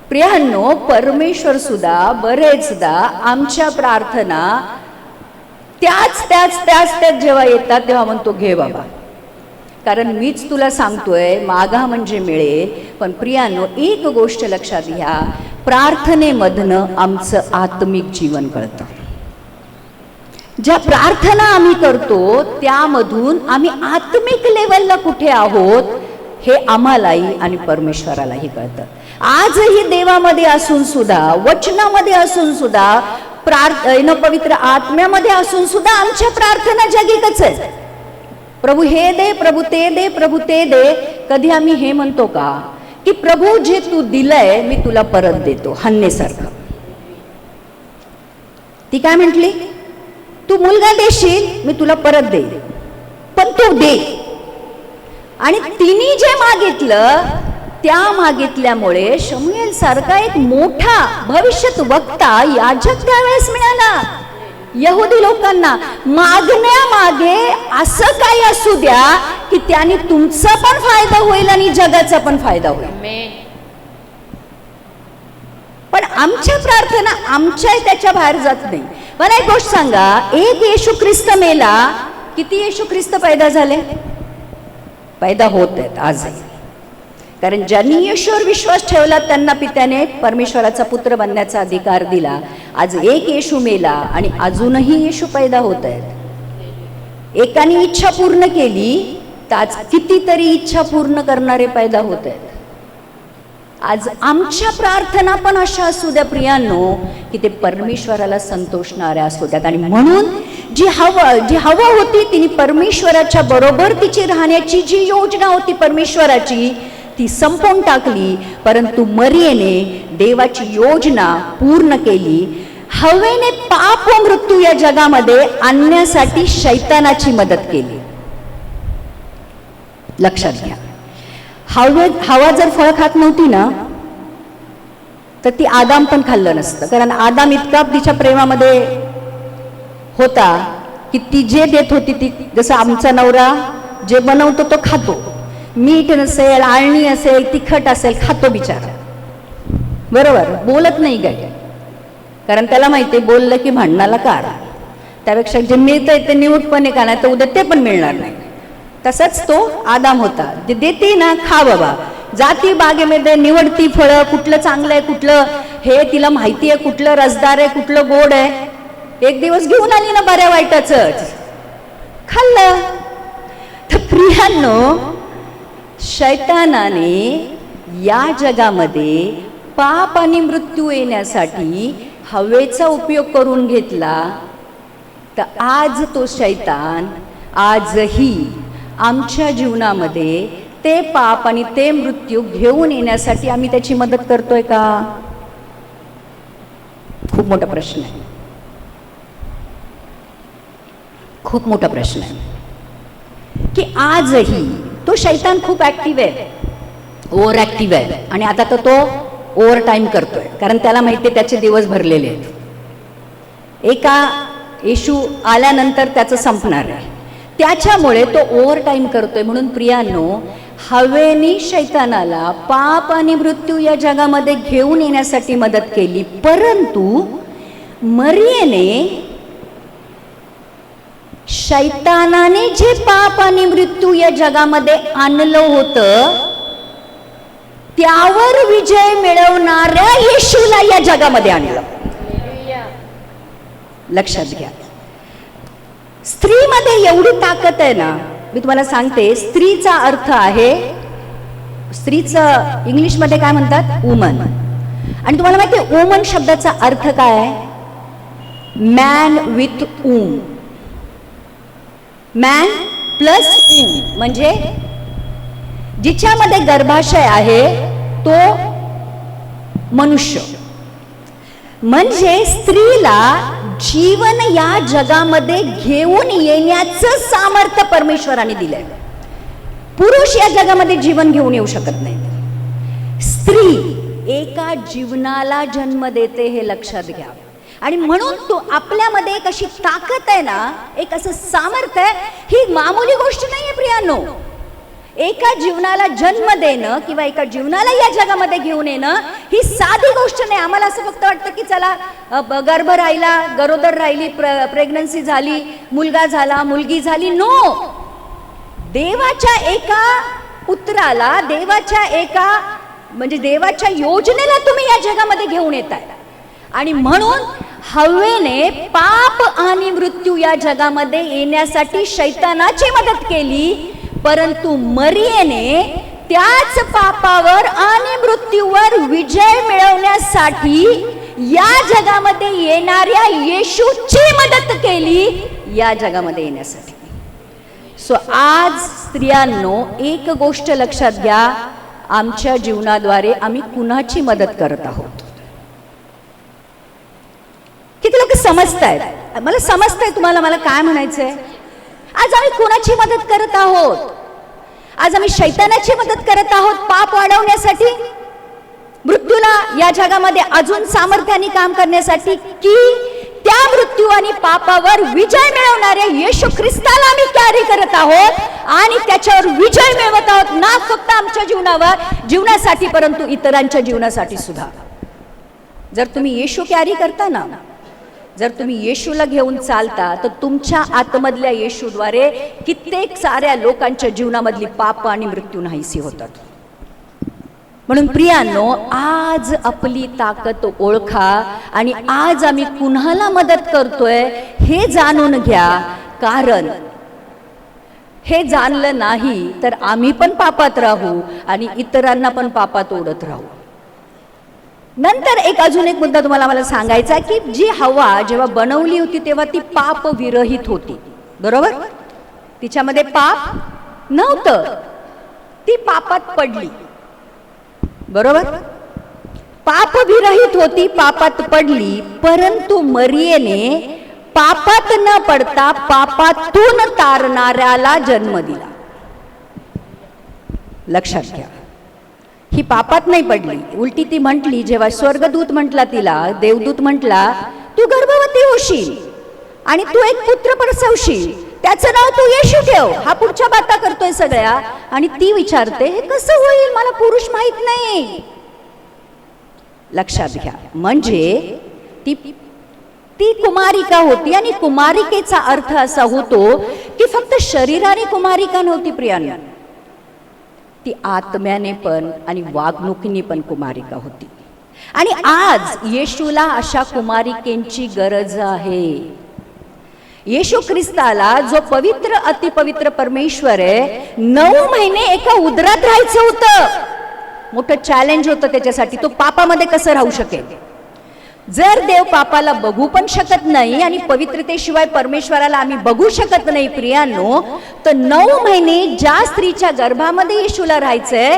प्रियांनो, परमेश्वर सुद्धा बरेचदा आमच्या प्रार्थना त्याच जेव्हा येतात तेव्हा म्हणतो घे बाबा, कारण मीच तुला सांगतोय मागा म्हणजे मिळेल. पण प्रियांनो, एक गोष्ट लक्षात घ्या, प्रार्थनेमधनं आमचं आत्मिक जीवन कळतं. ज्या प्रार्थना आम्ही करतो त्यामधून आम्ही आत्मिक लेवलला कुठे आहोत हे आम्हालाही आणि परमेश्वरालाही कळतं. आजही देवामध्ये असून सुद्धा, वचनामध्ये असून सुद्धा, पवित्र आत्म्यामध्ये असून सुद्धा आमच्या प्रार्थना जगिकच आहेत. प्रभू हे दे, प्रभू ते दे, प्रभू ते दे. कधी आम्ही हे म्हणतो का की प्रभू जे तू दिलंय मी तुला परत देतो? हन्नेसारखं. ती काय म्हटली? तू मुलगा देशील मी तुला परत देईल, पण तू दे. आणि तिने जे मागितलं त्या मागितल्यामुळे शमूएल सारखा एक मोठा भविष्यात वक्ता याजक त्यावेळेस मिळाला. यहुदी लोकांना मागण्यामागे असं काही असू द्या की त्याने तुमचा पण फायदा होईल आणि जगाचा पण फायदा होईल. पण आमच्या प्रार्थना आमच्या त्याच्या बाहेर जात नाही. मला एक गोष्ट सांगा, एक येशू ख्रिस्त मेला, किती येशू ख्रिस्त पैदा झाले? पैदा होत आहेत आजही. कारण ज्यांनी येशूवर विश्वास ठेवला त्यांना पित्याने परमेश्वराचा पुत्र बनण्याचा अधिकार दिला. आज एक येशू मेला आणि अजूनही येशू पैदा होत आहेत. एकाने इच्छा पूर्ण केली तर आज कितीतरी इच्छा पूर्ण करणारे पैदा होत आहेत. आज आमच्या प्रार्थना पण अशा असू द्या प्रियांनो की ते परमेश्वराला संतोषणाऱ्या असू द्यात. आणि म्हणून जी हवा होती तिने परमेश्वराच्या बरोबर तिची राहण्याची जी योजना होती परमेश्वराची ती संपवून टाकली. परंतु मरियेने देवाची योजना पूर्ण केली. हवेने पाप व मृत्यू या जगामध्ये आणण्यासाठी शैतानाची मदत केली. लक्षात घ्या, हवा जर फळ खात नव्हती ना तर ती आदाम पण खाल्लं नसतं. कारण आदाम इतका तिच्या प्रेमामध्ये होता की ती जे देत होती ती, जसं आमचा नवरा जे बनवतो तो खातो, मीठ नसेल, आळणी असेल, तिखट असेल, खातो बिचारा, बरोबर, बोलत नाही काय. कारण त्याला माहिती बोललं की भांडणाला कार, त्यापेक्षा जे मिळतंय ते निवडपणे का नाही तर उद्या ते पण मिळणार नाही. तसंच तो आदाम होता, जे देते ना खा बाबा, जाती बागेमध्ये निवडती फळं, कुठलं चांगलं आहे कुठलं हे तिला माहिती आहे, कुठलं रसदार आहे कुठलं गोड आहे. एक दिवस घेऊन आली ना बऱ्या वाईटाच खाल्लं. तर प्रियांनो, शैतानाने या जगामध्ये पाप आणि मृत्यू येण्यासाठी हवेचा उपयोग करून घेतला. तर आज तो शैतान आजही आमच्या जीवनामध्ये ते पाप आणि ते मृत्यू घेऊन येण्यासाठी आम्ही त्याची मदत करतोय का? खूप मोठा प्रश्न आहे, खूप मोठा प्रश्न आहे की आजही तो शैतान खूप ऍक्टिव्ह आहे, ओव्हर ऍक्टिव्ह आहे. आणि आता तर तो ओव्हर टाइम करतोय, कारण त्याला माहिती आहे त्याचे दिवस भरलेले आहेत. एका येशू आल्यानंतर त्याचं संपणार आहे, त्याच्यामुळे तो ओव्हर टाइम करतोय. म्हणून प्रियांनो, हवेने शैतानाला पाप आणि मृत्यू या जगामध्ये घेऊन येण्यासाठी मदत केली. परंतु मरियेने शैतानाने जे पाप आणि मृत्यू या जगामध्ये आणलं होतं त्यावर विजय मिळवणाऱ्या येशूला या जगामध्ये आणलं. लक्षात घ्या, स्त्रीमध्ये एवढी ताकद आहे ना. मी तुम्हाला सांगते, स्त्रीचा अर्थ आहे, स्त्रीचं इंग्लिशमध्ये काय म्हणतात? वुमन. आणि तुम्हाला माहिती आहे वुमन शब्दाचा अर्थ काय आहे? Man with womb. Man plus womb म्हणजे जिच्यामध्ये गर्भाशय आहे तो मनुष्य. म्हणजे स्त्रीला जीवन या जगामध्ये घेऊन येण्याचं सामर्थ्य परमेश्वराने दिलंय. पुरुष या जगामध्ये जीवन घेऊन येऊ शकत नाही. स्त्री एका जीवनाला जन्म देते, हे लक्षात घ्या. आणि म्हणून तो आपल्यामध्ये एक अशी ताकद आहे ना, एक असं सामर्थ्य आहे, ही मामूली गोष्ट नाहीये प्रियांनो. एका जीवनाला जन्म देणं किंवा एका जीवनाला या जगामध्ये घेऊन येणं ही साधी गोष्ट नाही. आम्हाला असं फक्त वाटतं की चला गर्भ राहिला, गरोदर राहिली, प्रेग्नन्सी झाली, मुलगा झाला, मुलगी झाली. नो, देवाच्या एका पुत्राला, देवाच्या एका म्हणजे देवाच्या योजनेला तुम्ही या जगामध्ये घेऊन येताय. आणि म्हणून हव्वेने पाप आणि मृत्यू या जगामध्ये येण्यासाठी शैतानाची मदत केली, परंतु मरियेने त्याच पापावर आणि मृत्यूवर विजय मिळवण्यासाठी या जगामध्ये येणाऱ्या येशूची मदत केली, या जगामध्ये येण्यासाठी. सो आज स्त्रियांनो एक गोष्ट लक्षात घ्या, आमच्या जीवनाद्वारे आम्ही कुणाची मदत करत आहोत. किती लोक समजतायत? मला समजतंय तुम्हाला मला काय म्हणायचंय. आज आम्ही कुणाची मदत करत आहोत? आज आम्ही शैतानाची मदत करत आहोत पाप वाढवण्यासाठी, मृत्यूला या जगामध्ये अजून सामर्थ्याने काम करण्यासाठी, की त्या मृत्यू आणि पापावर विजय मिळवणाऱ्या येशू ख्रिस्ताला आम्ही कॅरी करत आहोत आणि त्याच्यावर विजय मिळवत आहोत, ना फक्त आमच्या जीवनासाठी परंतु इतरांच्या जीवनासाठी सुद्धा. जर तुम्ही येशू कॅरी करता ना, जर तुम्ही येशूला घेऊन चालता, तर तुमच्या आतमधल्या येशूद्वारे कित्येक साऱ्या लोकांच्या जीवनामधली पाप आणि मृत्यू नाहीसी होतात. म्हणून प्रियांनो, आज आपली ताकद ओळखा आणि आज आम्ही कुणाला मदत करतोय हे जाणून घ्या. कारण हे जाणलं नाही तर आम्ही पण पापात राहू आणि इतरांना पण पापात ओढत राहू. नंतर अजून एक मुद्दा तुम्हाला मला सांगायचा, की जी हवा जेव्हा बनवली होती तेव्हा ती पाप विरहित होती, बरोबर? तिच्यामध्ये पाप नव्हतं, ती पापात पडली, बरोबर? पाप विरहित होती, पापात पडली. परंतु मरियेने पापात न पडता पापातून तारणाऱ्याला जन्म दिला. लक्षात घ्या, ही पापात नाही पडली. उलटी ती म्हटली, जेव्हा स्वर्गदूत म्हटला तिला, देवदूत म्हटला, तू गर्भवती होशील आणि तू एक पुत्र प्रसवशील, त्याचं नाव तू येशू ठेव. हा पुढच्या बाता करतोय सगळ्या. आणि ती विचारते, हे कसं होईल, मला पुरुष माहित नाही. लक्षात घ्या, म्हणजे ती कुमारिका होती आणि कुमारिकेचा अर्थ असा होतो की फक्त शरीराने कुमारिका नव्हती प्रियांनो, ती आत्म्याने पण आणि वागणुकीने पण कुमारिका होती. आणि आज येशूला अशा कुमारिकेंची गरज आहे. येशू ख्रिस्ताला, जो पवित्र अतिपवित्र परमेश्वर आहे, 9 महिने एका उदरात राहायचं होतं. मोठं चॅलेंज होतं त्याच्यासाठी. तो पापामध्ये कसं राहू शकेल? जर देव पापाला बघू पण शकत नाही आणि पवित्रतेशिवाय परमेश्वराला आम्ही बघू शकत नाही प्रियांनो, तर 9 महिने ज्या स्त्रीच्या गर्भामध्ये येशूला राहायचंय,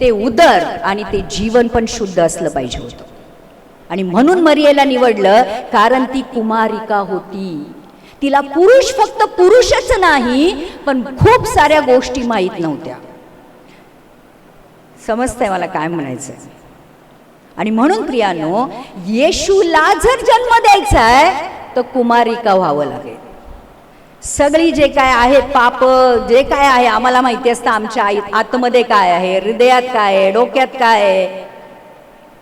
ते उदर आणि ते जीवन पण शुद्ध असलं पाहिजे होतं. आणि म्हणून मरियेला निवडलं, कारण ती कुमारिका होती. तिला पुरुष फक्त पुरुषच नाही, पण खूप साऱ्या गोष्टी माहीत नव्हत्या. समजतंय मला काय म्हणायचंय? आणि म्हणून प्रियांनो, येशूला जर जन्म द्यायचा आहे तर कुमारिका व्हावं लागेल. सगळी जे काय आहे पाप, जे काय आहे आम्हाला माहिती असतं, आमच्या आतमध्ये काय आहे, हृदयात काय आहे, डोक्यात काय आहे,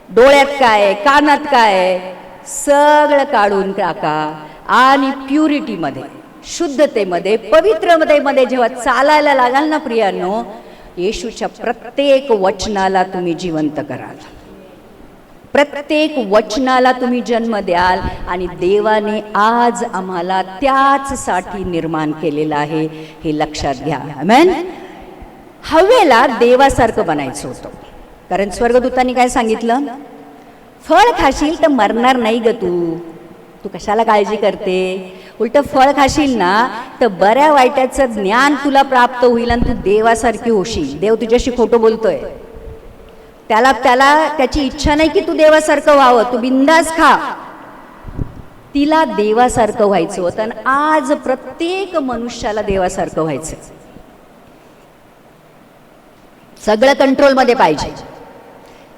डोळ्यात काय आहे, कानात काय आहे, सगळं काढून टाका आणि प्युरिटीमध्ये, शुद्धतेमध्ये, पवित्रतेमध्ये जेव्हा चालायला लागाल ना प्रियांनो, येशूच्या प्रत्येक वचनाला तुम्ही जिवंत कराल, प्रत्येक वचनाला तुम्ही जन्म द्याल. आणि देवाने आज आम्हाला त्याच साठी निर्माण केलेलं आहे, हे लक्षात घ्या. आमेन. हव्वेला देवासारखं बनायचं होतं, कारण स्वर्गदूतांनी काय सांगितलं, फळ खाशील तर मरणार नाही ग तू कशाला काळजी करते, उलट फळ खाशील ना तर बऱ्या वाईटाचं ज्ञान तुला प्राप्त होईल आणि तू देवासारखी होशील. देव तुझ्याशी खोटं बोलतोय. त्याला त्याची इच्छा नाही की तू देवासारखं व्हावं, तू बिंदास खा. तिला देवासारखं व्हायचं होतं आणि आज प्रत्येक मनुष्याला देवासारखं व्हायचं. सगळं कंट्रोलमध्ये पाहिजे,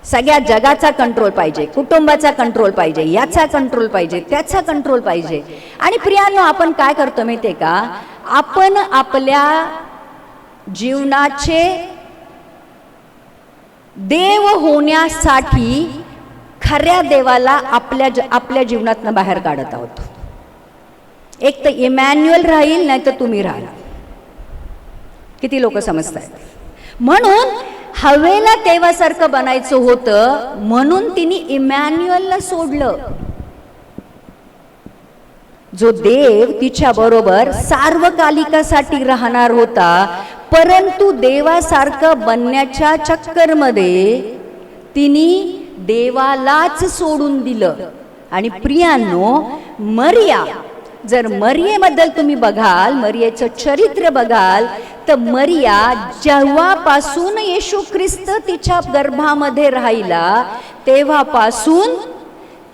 सगळ्या जगाचा कंट्रोल पाहिजे, कुटुंबाचा कंट्रोल पाहिजे, याचा कंट्रोल पाहिजे, त्याचा कंट्रोल पाहिजे. आणि प्रियांनो, आपण काय करतो माहिती आहे का, आपण आपल्या जीवनाचे देव होण्यासाठी खऱ्या देवाला आपल्या जीवनातनं बाहेर काढत आहोत. एक तर इमॅन्युअल राहील, नाही तर तुम्ही राहाल. किती लोक समजतायत? म्हणून हवेला देवासारखं बनायचं होतं, म्हणून तिने इमॅन्युअलला सोडलं. जो देव तिच्या बरोबर सार्वकालिकासाठी राहणार होता, परंतु देवासारखं बनण्याच्या चक्करमध्ये तिने देवालाच सोडून दिलं. आणि प्रियांनो, मरिया, जर मरियेबद्दल तुम्ही बघाल, मरियेचं चरित्र बघाल, तर मरिया जेव्हापासून येशू ख्रिस्त तिच्या गर्भामध्ये राहिला तेव्हापासून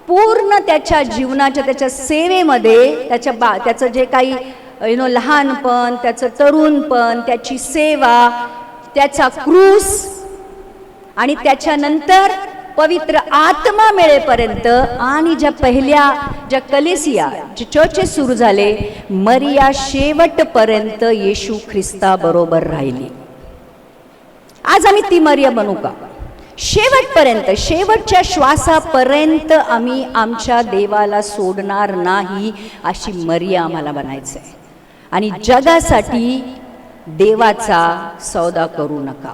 पूर्ण त्याच्या जीवनाच्या, त्याच्या सेवेमध्ये, त्याचं जे काही लहानपण, त्याचं तरुणपण, त्याची सेवा, त्याचा क्रूस आणि त्याच्यानंतर पवित्र आत्मा मिळेपर्यंत आणि ज्या कलेसिया, जे चर्चेस सुरू झाले, मरिया शेवटपर्यंत येशू ख्रिस्ता बरोबर राहिली. आज आम्ही ती मरिया बनू का? शेवटपर्यंत, शेवटच्या श्वासापर्यंत आम्ही आमच्या देवाला सोडणार नाही, अशी मरिया आम्हाला बनायचंय. आणि जगासाठी देवाचा सौदा करू नका.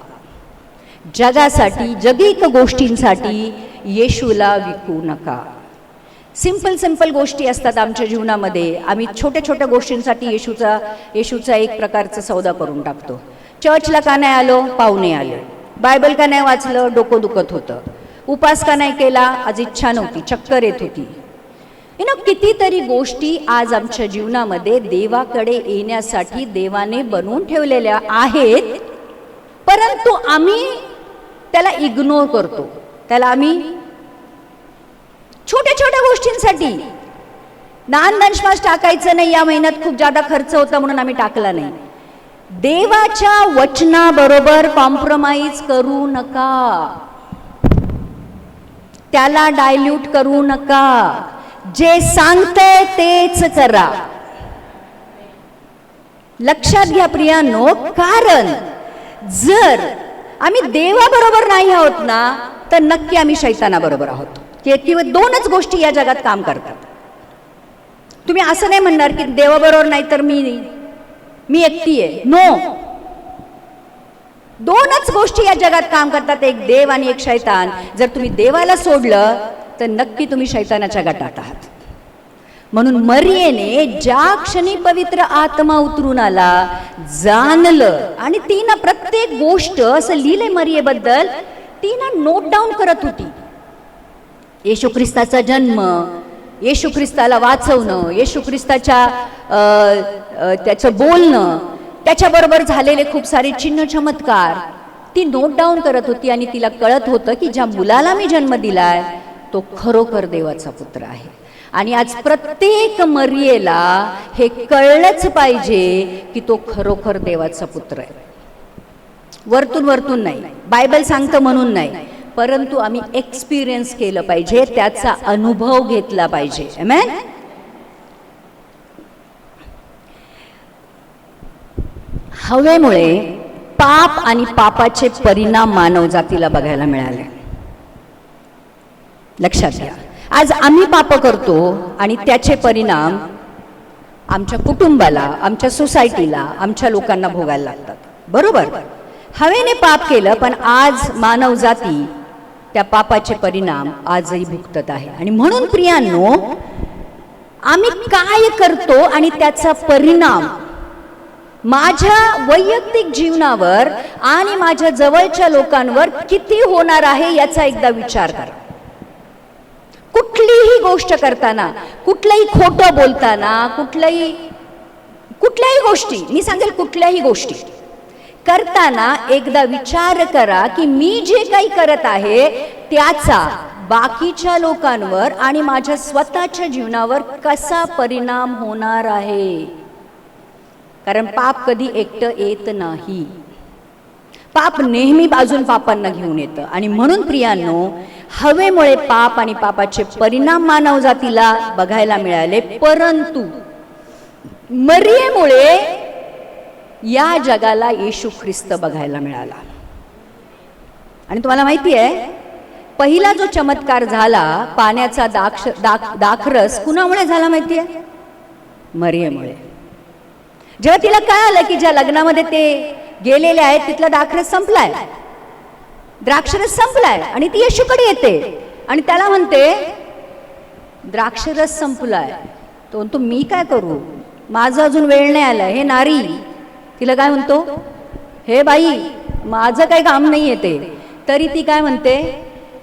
जगासाठी, जगिक गोष्टींसाठी येशूला विकू नका. सिंपल गोष्टी असतात आमच्या जीवनामध्ये. आम्ही छोट्या छोट्या गोष्टींसाठी येशूचा एक प्रकारचा सौदा करून टाकतो. चर्चला का नाही आलो? पाहुणे आले. बायबल का नाही वाचलं? डोकं दुखत होतं. उपास का नाही केला? आज इच्छा नव्हती, चक्कर येत होती. कितीतरी गोष्टी आज आमच्या जीवनामध्ये देवाकडे येण्यासाठी देवाने बनवून ठेवलेल्या आहेत, परंतु आम्ही त्याला इग्नोर करतो. त्याला आम्ही छोट्या छोट्या गोष्टींसाठी, दान दशमास टाकायचं नाही, या महिन्यात खूप जादा खर्च होता म्हणून आम्ही टाकला नाही. देवाच्या वचनाबरोबर कॉम्प्रोमाइज करू नका, त्याला डायल्यूट करू नका. जे सांगतंय तेच करा. लक्षात घ्या प्रियांनो, कारण जर आम्ही देवाबरोबर नाही आहोत ना, तर नक्की आम्ही शैतानाबरोबर आहोत. किंवा दोनच गोष्टी या जगात काम करतात. तुम्ही असं नाही म्हणणार की देवाबरोबर नाही तर मी एकटी आहे. नो, दोनच गोष्टी या जगात काम करतात, एक देव आणि एक शैतान. जर तुम्ही देवाला सोडलं तर नक्की तुम्ही शैतानाच्या गटात आहात. म्हणून मरियेने ज्या क्षणी पवित्र आत्मा उतरून आला, जाणलं, आणि तिनं प्रत्येक गोष्ट, असं लिहिलंय मरियेबद्दल, तिनं नोट डाऊन करत होती. येशू ख्रिस्ताचा जन्म, येशू ख्रिस्ताला वाचवणं, येशू ख्रिस्ताच्या त्याचं बोलणं, त्याच्याबरोबर झालेले खूप सारे चिन्ह चमत्कार ती नोट डाऊन करत होती. आणि तिला कळत होतं की ज्या मुलाला मी जन्म दिलाय तो खरोखर देवाचा पुत्र आहे. आणि आज प्रत्येक मरियेला हे कळलंच पाहिजे की तो खरोखर देवाचा पुत्र आहे. वरतून नाही, बायबल सांगतं म्हणून नाही, परंतु आम्ही एक्सपिरियन्स केलं पाहिजे, त्याचा अनुभव घेतला पाहिजे. आमेन. हवेमुळे पाप आणि पापाचे परिणाम मानव जातीला बघायला मिळाले. लक्षात घ्या, आज आम्ही पाप करतो आणि त्याचे परिणाम आमच्या कुटुंबाला, आमच्या सोसायटीला, आमच्या लोकांना भोगायला लागतात. बरोबर, हवेने पाप केलं, पण आज मानव जाती त्या पापाचे परिणाम आजही भुगतत आहे. आणि म्हणून प्रियांनो, आम्ही काय करतो आणि त्याचा परिणाम माझ्या वैयक्तिक जीवनावर आणि माझ्या जवळच्या लोकांवर किती होणार आहे याचा एकदा विचार करा. कुठलीही गोष्ट करताना, कुठलंही खोटं बोलताना, कुठल्याही गोष्टी, मी सांगेल कुठल्याही गोष्टी करताना एकदा विचार करा की मी जे काही करत आहे त्याचा बाकीच्या लोकांवर आणि माझ्या स्वतःच्या जीवनावर कसा परिणाम होणार आहे. कारण पाप कधी एकटं येत नाही. पाप नेहमी बाजून पापांना घेऊन येतं. आणि म्हणून प्रियांनो, हवेमुळे पाप आणि पापाचे परिणाम मानव जातीला बघायला मिळाले, परंतु मरियेमुळे या जगाला येशू ख्रिस्त बघायला मिळाला. आणि तुम्हाला माहिती आहे, पहिला जो चमत्कार झाला पाण्याचा दाखरस कुणामुळे झाला माहिती आहे? मरियेमुळे. जेव्हा तिला कळालं की ज्या लग्नामध्ये ते गेलेले आहेत तिथला दाखरस संपलाय, द्राक्षरस संपलाय, आणि ती येशूकडे येते आणि त्याला म्हणते द्राक्षरस संपलाय. तो म्हणतो मी काय करू, माझं अजून वेळ नाही आलाय. हे नारी तिला काय म्हणतो, हे बाई माझं काही काम नाही येते. तरी ती काय म्हणते,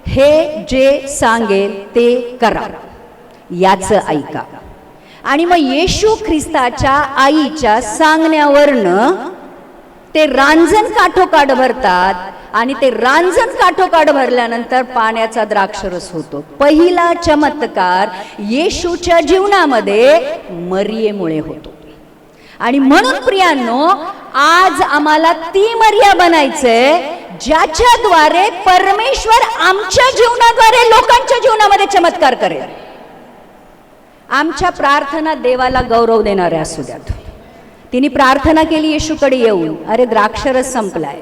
हे जे सांगेल ते करा, याचं ऐका. आणि मग येशू ख्रिस्ताच्या आईच्या सांगण्यावरनं ते रांजण काठोकाठ भरतात आणि ते रांजण काठोकाठ भरल्यानंतर पाण्याचा द्राक्षरस होतो. पहिला चमत्कार येशूच्या जीवनामध्ये मरियेमुळे होतो. आणि म्हणून प्रियांनो, आज आम्हाला ती मरिया बनायचंय ज्याच्याद्वारे परमेश्वर आमच्या जीवनाद्वारे लोकांच्या जीवनामध्ये चमत्कार करेल. आमच्या प्रार्थना देवाला गौरव देणाऱ्या असू द्यात. तिने प्रार्थना केली येशूकडे येऊन, अरे द्राक्षरस संपलाय.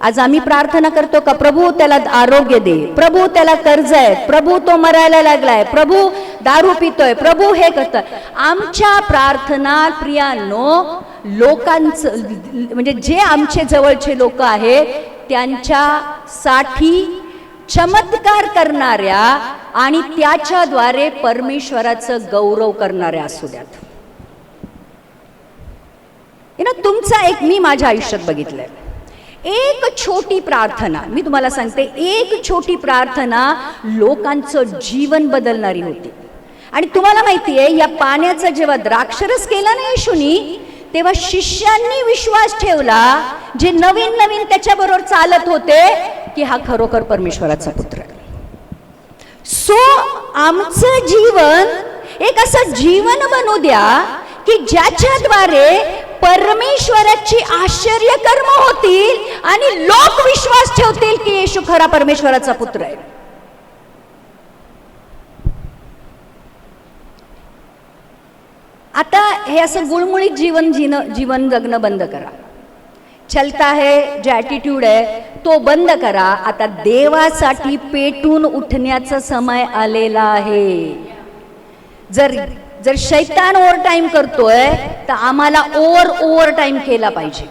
आज आम्ही प्रार्थना करतो का, प्रभू त्याला आरोग्य दे, प्रभू त्याला कर्ज आहे, प्रभू तो मरायला लागलाय, प्रभू दारू पितोय, प्रभू हे करतोय. आमच्या प्रार्थना प्रियांनो लोकांचं म्हणजे जे आमचे जवळचे लोक आहेत त्यांच्यासाठी चमत्कार करणाऱ्या आणि त्याच्याद्वारे परमेश्वराचं गौरव करणाऱ्या असू द्यात. तुमचा एक मी माझ्या आयुष्यात बघितलंय, एक छोटी प्रार्थना, मी तुम्हाला सांगते, एक छोटी प्रार्थना लोकांचं जीवन बदलणारी होती. आणि तुम्हाला माहितीये, या पाण्याचा जेव्हा द्राक्षरस केला ना येशूनी, तेव्हा शिष्यांनी विश्वास ठेवला, जे नवीन नवीन त्याच्याबरोबर चालत होते, की हा खरोखर परमेश्वराचा पुत्र आहे. सो आमचं जीवन एक असं जीवन बनू द्या की ज्याच्याद्वारे परमेश्वराची आश्चर्यकर्म होतील आणि लोक विश्वास ठेवतील की येशू खरा परमेश्वराचा पुत्र आहे. आता हे असं गुळमुळीत जीवन जगणं बंद करा. चलता है जे ॲटिट्यूड आहे तो बंद करा. आता देवासाठी पेटून उठण्याचा समय आलेला आहे. जर शैतान ओव्हर टाइम करतोय तर आम्हाला ओव्हर टाइम केला पाहिजे.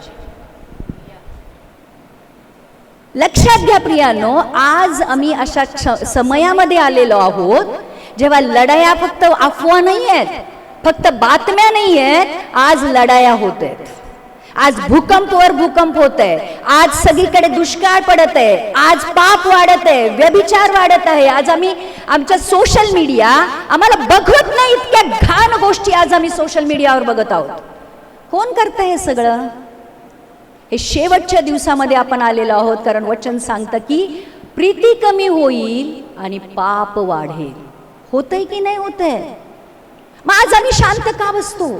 लक्षात घ्या प्रियांनो, आज आम्ही अशा समयामध्ये आलेलो आहोत जेव्हा लढाया फक्त अफवा नाही आहेत, फक्त बातम्या नाही आहेत, आज लढाया होत आहेत. आज भूकंपवर भूकंप होत आहे, आज सगळीकडे दुष्काळ पडत आहे, आज पाप वाढत आहे, व्यभिचार वाढत आहे. आज आम्ही आमच्या सोशल मीडिया आम्हाला बघवत नाही इतक्या घाण गोष्टी आज आम्ही सोशल मीडियावर बघत आहोत. कोण करतंय हे सगळं? हे शेवटच्या दिवसामध्ये आपण आलेलो आहोत, कारण वचन सांगतं की प्रीती कमी होईल आणि पाप वाढेल. होतंय की नाही होतंय? मग आज आम्ही शांत का बसतो?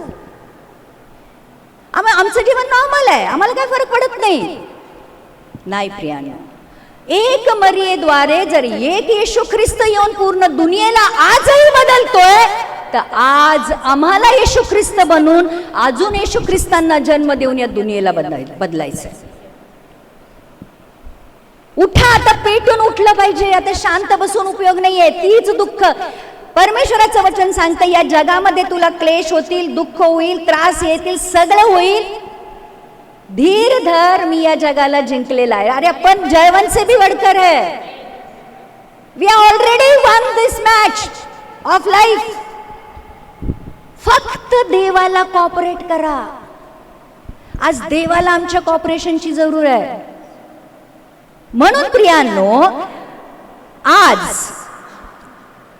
आमचं जीवन नॉर्मल आहे, आम्हाला काय फरक पडत नाही प्रियांनो. एक मरियेद्वारे जर एक येशू ख्रिस्त येऊन पूर्ण दुनियेला आजही बदलतोय, तर आज आम्हाला येशू ख्रिस्त बनून अजून येशू ख्रिस्तांना जन्म देऊन या दुनियेला बदलायचं. उठा, आता पेटून उठलं पाहिजे. आता शांत बसून उपयोग नाहीये. तीच दुःख परमेश्वराचं वचन सांगतं, या जगामध्ये तुला क्लेश होतील, दुःख होईल, त्रास येतील, सगळं होईल, धीर धर, मी या जगाला जिंकलेला आहे. अरे आपण जयवंत से भी बढ़कर है. We are already won this match of life. फक्त देवाला कॉपरेट करा. आज देवाला आमच्या कॉपरेशनची जरूर आहे. म्हणून प्रियांनो, आज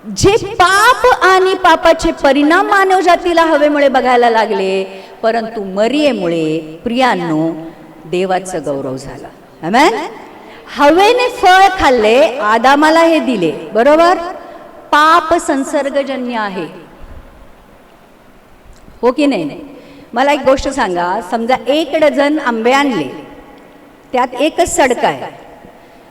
जे पाप आणि पापाचे परिणाम मानव जातीला हवेमुळे बघायला लागले, परंतु मरियेमुळे प्रियांनो देवाचा गौरव झाला. आमेन. हवेने फळ खाल्ले, आदामाला हे दिले, बरोबर. पाप संसर्गजन्य आहे, हो की नाही. मला एक गोष्ट सांगा, समजा 1 डझन आंबे आणले, त्यात एकच सडका आहे.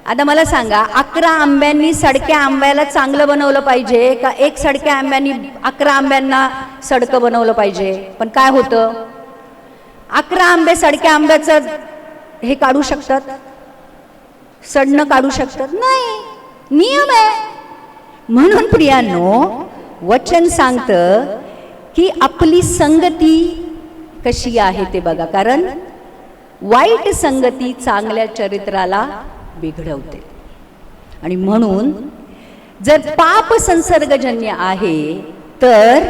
आता मला सांगा, 11 आंब्यांनी सडक्या आंब्याला चांगलं बनवलं पाहिजे का 1 सडक्या आंब्यांनी 11 आंब्यांना सडकं बनवलं पाहिजे? पण काय होतं, 11 आंबे सडक्या आंब्याचं हे काढू शकतात, सडणं काढू शकतात? नाही, नियम आहे. म्हणून प्रियांनो, वचन सांगतं की आपली संगती कशी आहे ते बघा, कारण वाईट संगती चांगल्या चरित्राला बिघडवते. आणि म्हणून जर पाप संसर्गजन्य आहे तर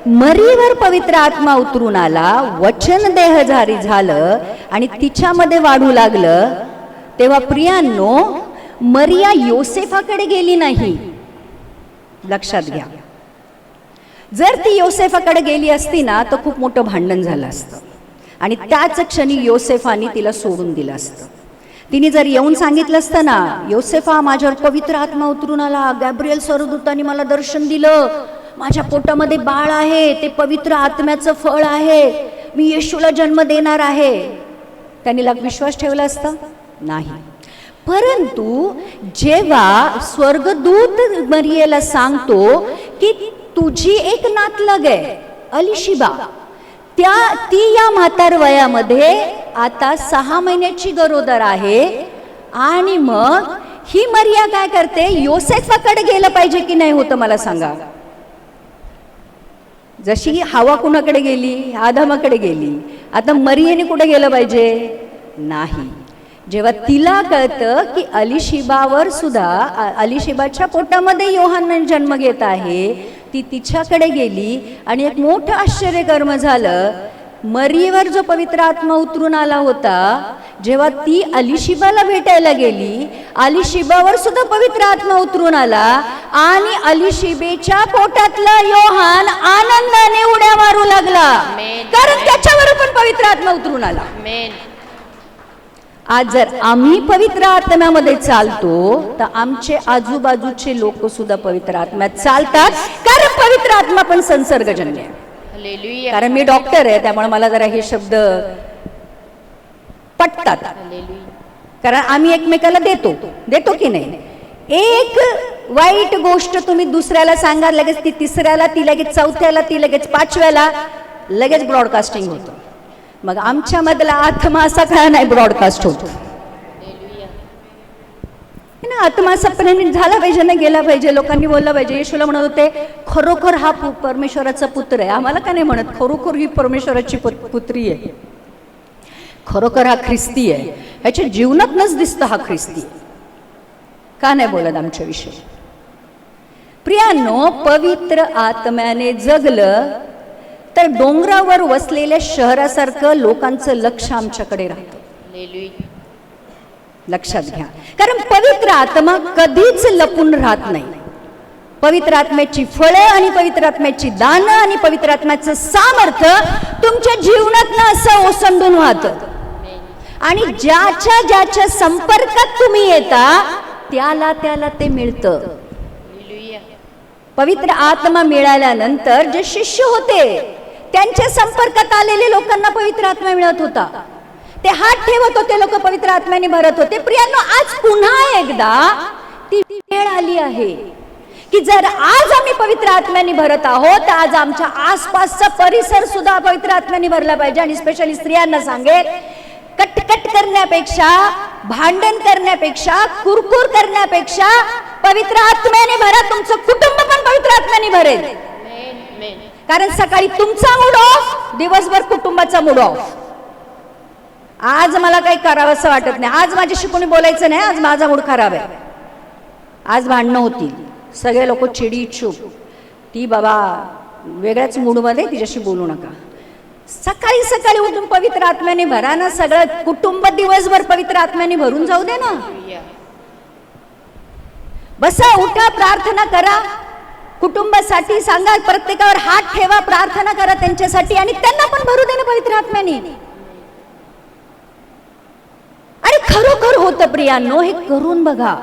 मरीवर पवित्र आत्मा उतरून आला, वचन देहधारी झालं आणि तिच्यामध्ये वाढू लागलं. तेव्हा प्रियांनो, मरिया योसेफाकडे गेली नाही, लक्षात घ्या. जर ती योसेफाकडे गेली असती ना तर खूप मोठं भांडण झालं असतं आणि त्याच क्षणी योसेफाने तिला सोडून दिलं असतं. तिने जर येऊन सांगितलं असतं ना, योसेफा माझ्यावर पवित्र आत्मा उतरून आला, गॅब्रिएल स्वर्गदूताने मला दर्शन दिलं, माझ्या पोटामध्ये बाळ आहे, ते पवित्र आत्म्याचं फळ आहे, मी येशूला जन्म देणार आहे, त्यांनी विश्वास ठेवला असता? नाही. परंतु जेव्हा स्वर्गदूत मरियेला सांगतो की तुझी एक नातलग आहे अलिशिबा, ती या म्हातार वयामध्ये आता 6 महिन्याची गरोदर आहे, आणि मग ही मरिया काय करते, योसेफाकडे गेलं पाहिजे की नाही होतं मला सांगा. जशी हवा कुणाकडे गेली, आदामाकडे गेली, आता मरियेने कुठे गेलं पाहिजे? नाही. जेव्हा तिला कळतं की अलिशिबावर सुद्धा, अलिशिबाच्या पोटामध्ये योहान जन्म घेत आहे, ती तिच्याकडे गेली आणि एक मोठं आश्चर्यकर्म झालं. मरियेवर जो पवित्र आत्मा उतरून आला होता, जेव्हा ती अलिशिबाला भेटायला गेली, अलिशिबावर सुद्धा पवित्र आत्मा उतरून आला आणि अलिशिबेच्या पोटातला योहान आनंदाने उड्या मारू लागला, कारण त्याच्यावर पण पवित्र आत्मा उतरून आला. आज जर आम्ही पवित्र आत्म्यामध्ये चालतो तर आमचे आजूबाजूचे लोक सुद्धा पवित्र आत्म्यात चालतात, कारण पवित्र आत्मा पण संसर्गजन्य आहे. कारण मी डॉक्टर आहे, त्यामुळे मला जरा हे शब्द पटतात, कारण आम्ही एकमेकाला देतो की नाही. एक वाईट गोष्ट तुम्ही दुसऱ्याला सांगा, लगेच ती तिसऱ्याला, ती लगेच चौथ्याला, ती लगेच 5व्याला लगेच ब्रॉडकास्टिंग होतं. मग आमच्या मधला आत्मा असा का नाही ब्रॉडकास्ट होतो ना? आत्मा असा झाला पाहिजे ना, गेला पाहिजे, लोकांनी बोललं पाहिजे. येशूला म्हणत होते खरोखर हा परमेश्वराचा पुत्र आहे. आम्हाला का नाही म्हणत खरोखर ही परमेश्वराची पुत्री आहे, खरोखर हा ख्रिस्ती आहे, ह्याच्या जीवनातच दिसतं हा ख्रिस्ती. का नाही बोलत आमच्याविषयी? प्रियांनो, पवित्र आत्म्याने जगलं तर डोंगरावर वसलेल्या शहरासारखं लोकांचं लक्ष आमच्याकडे राहतं. लक्षात घ्या, कारण पवित्र आत्मा कधीच लपून राहत नाही. पवित्र आत्म्याची फळे आणि पवित्र आत्म्याची दानं आणि पवित्र आत्म्याचं सामर्थ्य तुमच्या जीवनात असं ओसंडून वाहतं, आणि ज्याच्या संपर्कात तुम्ही येता त्याला ते मिळतं. पवित्र आत्मा मिळाल्यानंतर जे शिष्य होते त्यांच्या संपर्कात आलेले लोकांना पवित्र आत्मा मिळत होता, ते हात ठेवत होते, लोक पवित्र आत्म्याने भरत होते. प्रियांनो, आज पुन्हा एकदा ती वेळ आली आहे की जर आज आम्ही पवित्र आत्म्याने भरत आहोत तर आज आमच्या आसपासचा परिसर सुद्धा पवित्र आत्म्याने भरला पाहिजे. आणि स्पेशली स्त्रियांना सांगेल, कटकट करण्यापेक्षा, भांडण करण्यापेक्षा, कुरकुर करण्यापेक्षा पवित्र आत्म्याने भरा. तुमचं कुटुंब पण पवित्र आत्म्याने भरेल, कारण सकाळी तुमचा मूड ऑफ, दिवसभर कुटुंबाचा मूड ऑफ. आज मला काही करावं असं वाटत नाही, आज माझ्याशी कोणी बोलायचं नाही, आज माझा मूड खराब आहे, आज भांडणं होतील, सगळे लोक चिडीचूप, ती बाबा वेगळ्याच मूडमध्ये, तिच्याशी बोलू नका. सकाळी सकाळी उठून पवित्र आत्म्याने भरा ना, सगळं कुटुंब दिवसभर पवित्र आत्म्याने भरून जाऊ दे ना. बसा, उठा, प्रार्थना करा, कुटुंबासाठी सांगा, प्रत्येकावर हात ठेवा, प्रार्थना करा त्यांच्यासाठी, आणि त्यांना पण भरू दे ना पवित्र आत्म्याने. होतं प्रियांनो, हे करून बघा,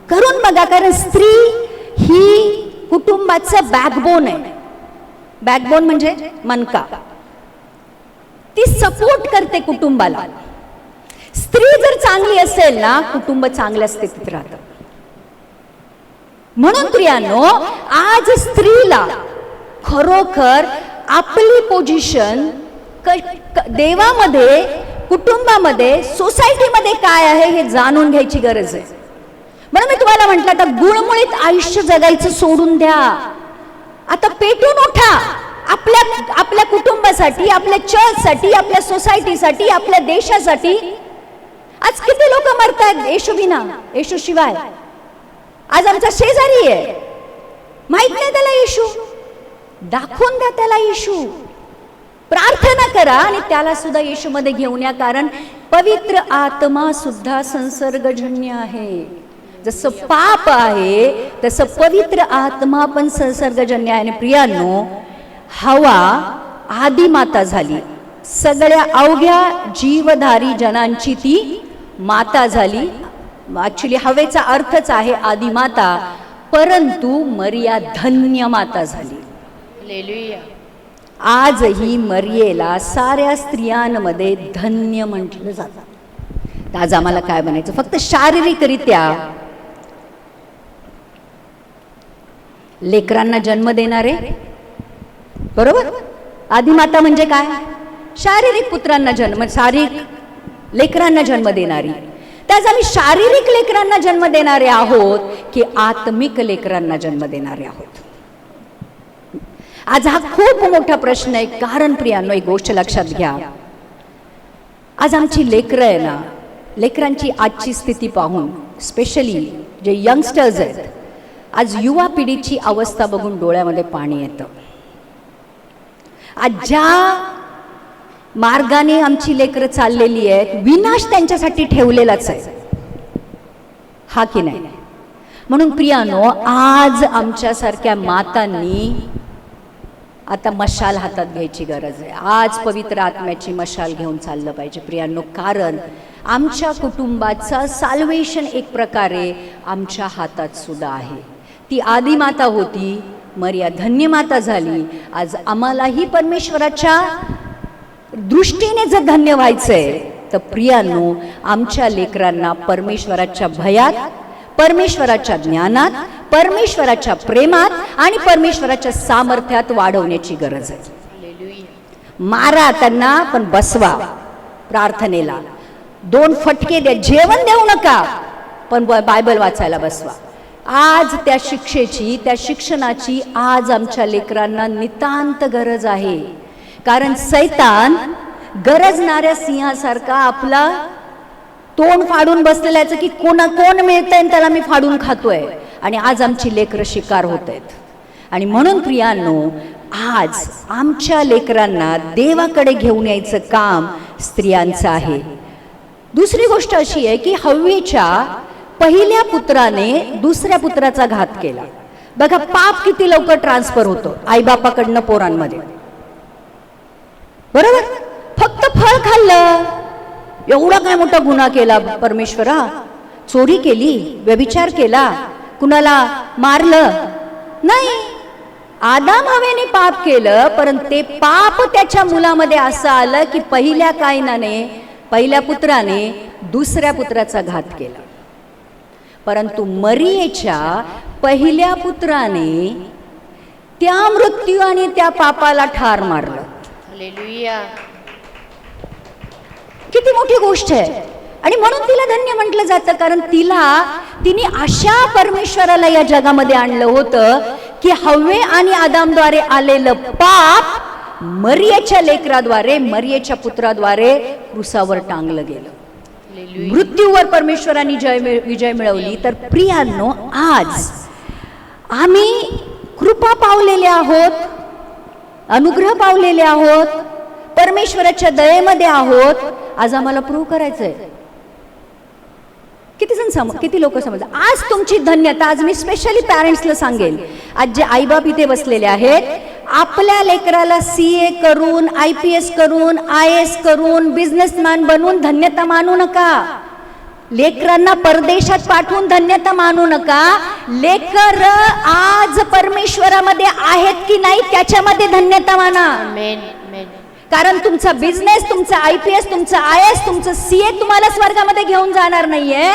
करून बघा. कारण स्त्री ही कुटुंबाचं बॅकबोन आहे. बॅकबोन म्हणजे मणका. ती सपोर्ट करते कुटुंबाला. स्त्री जर चांगली असेल ना, कुटुंब चांगल्या स्थितीत राहतं. म्हणून प्रियांनो, आज स्त्रीला खरोखर आपली पोझिशन देवामध्ये, कुटुंबामध्ये, सोसायटीमध्ये काय आहे हे जाणून घ्यायची गरज आहे. म्हणून मी तुम्हाला म्हटलं, आता गुळमुळीत आयुष्य जगायचं सोडून द्या. आता पेटून उठा आपल्या कुटुंबासाठी, आपल्या चर्चसाठी, आपल्या सोसायटीसाठी, आपल्या देशासाठी. आज किती लोक मरतायत येशू विना, येशू शिवाय. आज आमचा शेजारी आहे, माहित नाही त्याला येशू, दाखवून द्या त्याला येशू. प्रार्थना करा आणि त्याला सुद्धा येशू मध्ये घेऊन या. कारण पवित्र आत्मा सुद्धा संसर्गजन्य आहे. जसं पाप आहे तसं पवित्र आत्मा पण संसर्गजन्य आहे. आणि प्रियांनो, हवा आदिमाता झाली. सगळ्या अवघ्या जीवधारी जनांची ती माता झाली. ऍक्च्युली हवेचा अर्थच आहे आदिमाता, परंतु मरिया धन्य माता झाली. हालेलुया. आजही मरियेला साऱ्या स्त्रियांमध्ये धन्य म्हटलं जातं. आज आम्हाला काय बनायचं? फक्त शारीरिकरित्या लेकरांना जन्म देणारे, बरोबर? आदिमाता म्हणजे काय? शारीरिक पुत्रांना जन्म, शारीरिक लेकरांना जन्म देणारी. त्याच आम्ही शारीरिक लेकरांना जन्म देणारे आहोत की आत्मिक लेकरांना जन्म देणारे आहोत? आज हा खूप मोठा प्रश्न आहे. कारण प्रियांनो, एक गोष्ट लक्षात घ्या, आज आमची लेकरं आहे ना, लेकरांची आजची स्थिती पाहून, स्पेशली जे यंगस्टर्स आहेत, आज युवा पिढीची अवस्था बघून डोळ्यामध्ये पाणी येतं. आज ज्या मार्गाने आमची लेकरं चाललेली आहेत, विनाश त्यांच्यासाठी ठेवलेलाच आहे, हा की नाही? म्हणून प्रियांनो, आज आमच्यासारख्या मातांनी आता मशाल हातात घ्यायची गरज आहे. आज पवित्र आत्म्याची मशाल घेऊन चाललं पाहिजे प्रियांनो. कारण आमच्या कुटुंबाचं साल्वेशन एक प्रकारे आमच्या हातात सुद्धा आहे. ती आदिमाता होती, मरिया धन्य माता झाली. आज आम्हालाही परमेश्वराच्या दृष्टीने जर धन्य व्हायचंय तर प्रियांनो, आमच्या लेकरांना परमेश्वराच्या भयात, परमेश्वराच्या ज्ञानात, परमेश्वराच्या प्रेमात आणि परमेश्वराच्या सामर्थ्यात वाढवण्याची गरज आहे. मारा त्यांना, पण बसवा प्रार्थनेला. 2 फटके द्या, जेवण देऊ नका, पण बायबल वाचायला बसवा. आज त्या शिक्षेची, त्या शिक्षणाची आज आमच्या लेकरांना नितांत गरज आहे. कारण सैतान गरजणाऱ्या सिंहासारखा आपला तोंड फाडून बसलेला आहे की कोण मिळतंय त्याला मी फाडून खातोय. आणि आज आमची लेकरं शिकार होत आहेत. आणि म्हणून प्रियांनो, आज आमच्या लेकरांना देवाकडे घेऊन यायचं काम स्त्रियांचं आहे. दुसरी गोष्ट अशी आहे की हव्वेच्या पहिल्या पुत्राने दुसऱ्या पुत्राचा घात केला. बघा, पाप किती लवकर ट्रान्सफर होतो आईबापाकडनं पोरांमध्ये, बरोबर? फक्त फळ खाल्लं, एवढा काय मोठा गुन्हा केला परमेश्वरा? चोरी केली, व्यभिचार केला, कुणाला मारलं नाही. आदाम हवेने पाप केलं, परंतु ते पाप त्याच्या मुलामध्ये असं आलं की पहिल्या कायनाने, पहिल्या पुत्राने दुसऱ्या पुत्राचा घात केला. परंतु मरियेच्या पहिल्या पुत्राने त्या मृत्यू आणि त्या पापाला ठार मारलं. हालेलुया. किती मोठी गोष्ट आहे. आणि म्हणून तिला धन्य म्हटलं जातं. कारण तिने अशा परमेश्वराला या जगामध्ये आणलं होतं की हव्वे आणि आदामद्वारे आलेलं पाप मरियेच्या लेकराद्वारे, मरियेच्या पुत्राद्वारे क्रूसावर टांगलं गेलं. मृत्यूवर परमेश्वराने विजय मिळवली. तर प्रियांनो, आज आम्ही कृपा पावलेले आहोत, अनुग्रह पावलेले आहोत, परमेश्वराच्या दयेमध्ये आहोत. आज आम्हाला प्रूव्ह करायचंय. किती लोक समजतात आज तुमची धन्यता. आज मी स्पेशली पॅरेंट्सला सांगेल, आज जे आईबाप इथे बसलेले आहेत, आपल्या लेकराला CA करून, IPS करून, IAS करून, बिझनेसमॅन बनवून धन्यता मानू नका. लेकरांना परदेशात पाठवून धन्यता मानू नका. लेकर आज परमेश्वरामध्ये आहेत की नाही त्याच्यामध्ये धन्यता माना. आमेन, आमेन. कारण तुमचा बिझनेस, तुमचा IPS, तुमचा IAS, तुमचं CA तुम्हाला स्वर्गामध्ये घेऊन जाणार नाहीये,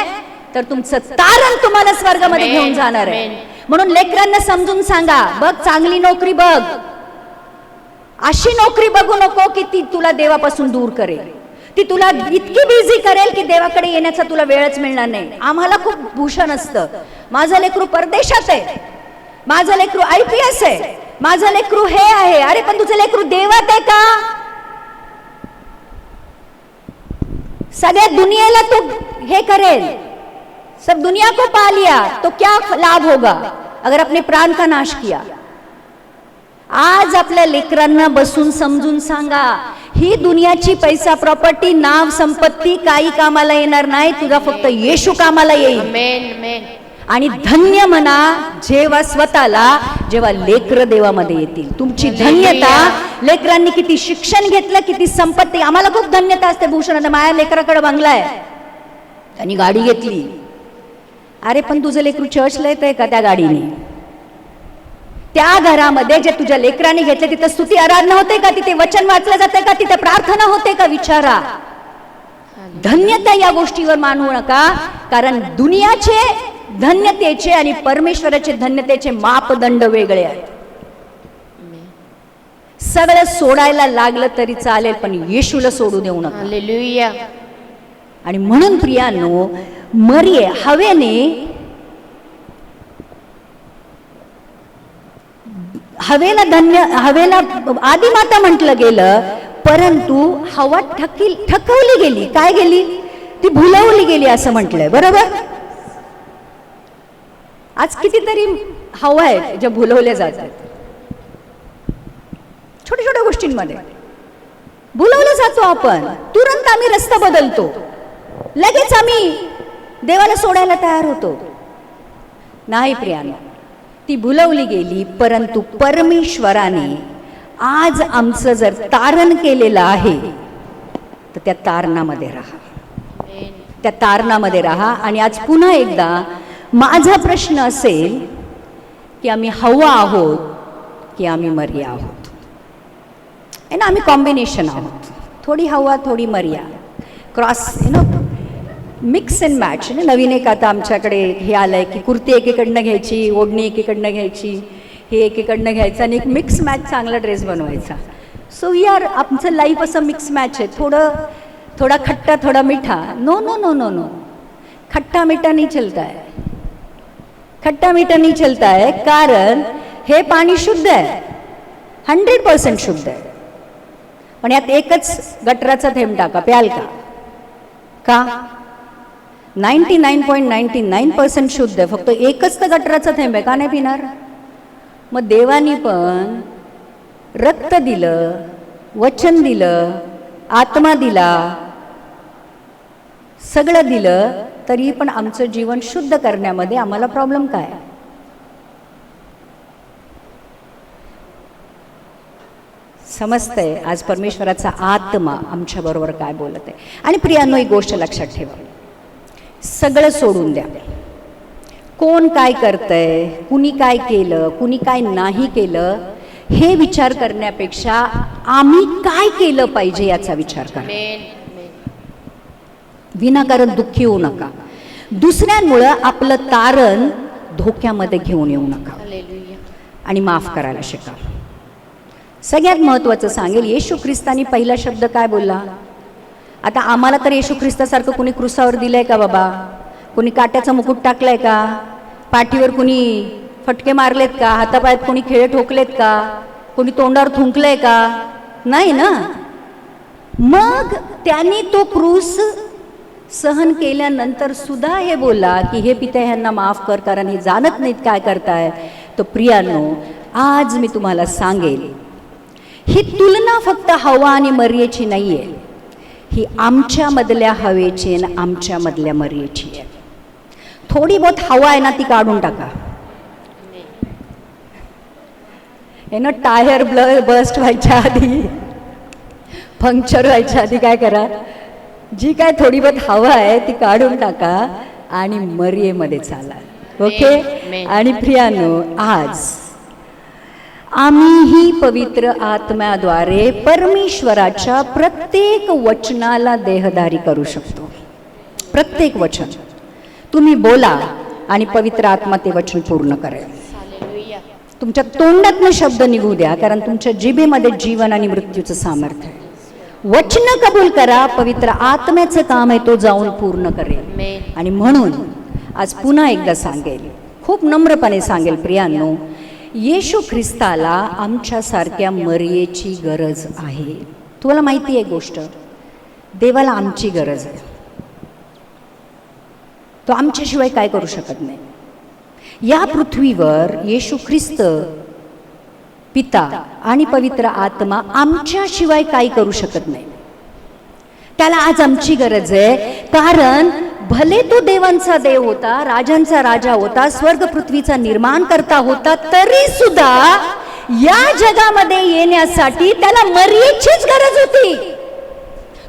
तर तुमचं तारण तुम्हाला स्वर्गामध्ये आमेन, घेऊन जाणार आहे. आमेन. म्हणून लेकरांना समजून सांगा, बघ चांगली नोकरी बघ, अशी नोकरी बघू नको की ती तुला देवापासून दूर करेल, ती तुला इतकी बिझी करेल की देवाकडे येण्याचा तुला वेळच मिळणार नाही. आम्हाला खूप भूषण असतं, माझं लेकरू परदेशात आहे, माझं लेकरू IPS आहे, माझं लेकरू हे आहे. अरे पण तुझं लेकरू देवात आहे का? सगळ्या दुनियेला तो हे करेल, सब दुनिया को पा लिया तो क्या लाभ होगा अगर अपने प्राण का नाश किया. आज आपल्या लेकरांना बसून समजून सांगा, ही दुनियाची पैसा, प्रॉपर्टी, नाव, संपत्ती काही कामाला येणार नाही, तुझा फक्त येशू कामाला येईल. आमेन, आमेन. आणि धन्य म्हणा जेव्हा स्वतःला, जेव्हा लेकर देवामध्ये येतील. तुमची धन्यता, लेकरांनी किती शिक्षण घेतलं, किती संपत्ती, आम्हाला खूप धन्यता असते. भूषण आता माझ्या लेकराकडे बंगला आहे, त्यांनी गाडी घेतली. अरे पण तुझं लेकरू चर्चला येतंय का त्या गाडीने? त्या घरामध्ये जे तुझ्या लेकराने घेतले तिथे स्तुती आराधना होते का? तिथे वचन वाचलं जाते का? तिथे प्रार्थना होते का? विचारा. धन्यता या गोष्टीवर मानू नका, कारण दुनियाचे धन्यतेचे आणि परमेश्वराचे धन्यतेचे मापदंड वेगळे आहेत. सगळं सोडायला लागलं तरी चालेल, पण येशूला सोडू देऊ नका. हालेलुया. आणि म्हणून प्रियांनो, मरिये हवेला आदिमाता म्हटलं गेलं, परंतु हवा ठकवली गेली. काय गेली? ती भुलवली गेली असं म्हटलंय, बरोबर? आज कितीतरी हवा आहेत ज्या भुलवल्या जातात. छोट्या छोट्या गोष्टींमध्ये भुलवलं जातो आपण. तुरंत आम्ही रस्ता बदलतो, लगेच आम्ही देवाला सोडायला तयार होतो. नाही प्रियानो, ती भुलवली गेली, परंतु परमेश्वराने आज आमचं जर तारण केलेलं आहे तर त्या तारणामध्ये राहा, त्या तारणामध्ये राहा. आणि आज पुन्हा एकदा माझा प्रश्न असेल की आम्ही हवा आहोत की आम्ही मरिया आहोत? आहे ना, आम्ही कॉम्बिनेशन आहोत, थोडी हवा थोडी मरिया, क्रॉस मिक्स अँड मॅच. नवीन एक आता आमच्याकडे हे आलंय की कुर्ती एकीकडनं घ्यायची, ओढणी एकीकडनं घ्यायची, हे एकीकडनं घ्यायचं आणि एक मिक्स मॅच चांगला ड्रेस बनवायचा. सो यार आमचं लाईफ असं मिक्स मॅच आहे, थोडा खट्टा थोडा मिठा. No no no no no, खट्टा मीठा नहीं चलता है, खट्टा मीठा नहीं चलता है. कारण हे पाणी शुद्ध आहे, 100% शुद्ध आहे, पण यात एकच गटराचा थेंब टाका, प्याल का? 99.99% शुद्ध आहे, फक्त एकच तर गटराचा थेंब आहे, का नाही पिणार? मग देवानी पण रक्त दिलं, वचन दिलं, आत्मा दिला, सगळं दिलं, तरी पण आमचं जीवन शुद्ध करण्यामध्ये आम्हाला प्रॉब्लेम काय? समजतंय आज परमेश्वराचा आत्मा आमच्या बरोबर काय बोलत आहे. आणि प्रियांनो, एक गोष्ट लक्षात ठेवा, सगळं सोडून द्या. कोण काय करतंय, कुणी काय केलं, कुणी काय नाही केलं, हे विचार करण्यापेक्षा आम्ही काय केलं पाहिजे याचा विचार करा. विनाकारण दुःखी होऊ नका. दुसऱ्यांमुळं आपलं तारण धोक्यामध्ये घेऊन येऊ नका. आणि माफ करायला शिका. सगळ्यात महत्त्वाचं सांगेल, येशू ख्रिस्तानी पहिला शब्द काय बोलला? आता आम्हाला तर येशू ख्रिस्तासारखं कुणी क्रुसावर दिलंय का बाबा? कुणी काट्याचा मुकुट टाकलाय का? पाठीवर कुणी फटके मारलेत का? हातापायात कुणी खेळे ठोकलेत का? कुणी तोंडावर थुंकलंय का? नाही ना. मग त्यांनी तो क्रूस सहन केल्यानंतर सुद्धा हे बोला की हे पिता ह्यांना माफ कर, कारण हे जाणत नाहीत काय करताय. तर प्रियांनो, आज मी तुम्हाला सांगेल, ही तुलना फक्त हवा आणि मर्याची नाही आहे, ही आमच्या मधल्या हवेची आणि आमच्या मधल्या मर्याची आहे. थोडी बहुत हवा आहे ना, ती काढून टाका. हे ना, टायर बस्ट व्हायच्या आधी, पंक्चर व्हायच्या आधी काय करा? जी काय थोडी बहुत हवा आहे ती काढून टाका आणि मरियेमध्ये चाला. ओके. Amen. आणि प्रियानो, आज आम्हीही पवित्र आत्म्याद्वारे परमेश्वराच्या प्रत्येक वचनाला देहधारी करू शकतो. प्रत्येक वचन तुम्ही बोला आणि पवित्र आत्मा ते वचन पूर्ण करेल. तुमच्या तोंडातनं शब्द निघू द्या, कारण तुमच्या जिभेमध्ये जीवन आणि मृत्यूचं सामर्थ्य आहे. वचन कबूल करा, पवित्र आत्म्याचं काम आहे तो जाऊन पूर्ण करेल. आणि म्हणून आज पुन्हा एकदा सांगेल, खूप नम्रपणे सांगेल प्रियांनो, येशू ख्रिस्ताला आमच्यासारख्या मरियेची गरज आहे. तुम्हाला माहिती आहे गोष्ट, देवाला आमची गरज आहे. तो आमच्याशिवाय काय करू शकत नाही. या पृथ्वीवर येशू ख्रिस्त पिता आणि पवित्र आत्मा आमच्याशिवाय काय करू शकत नाही. त्याला आज आमची गरज आहे, कारण भले तो देवांचा देव होता, राजांचा राजा होता, स्वर्ग पृथ्वीचा निर्माण करता होता, तरी सुद्धा या जगामध्ये येण्यासाठी त्याला मरियेचीच गरज होती.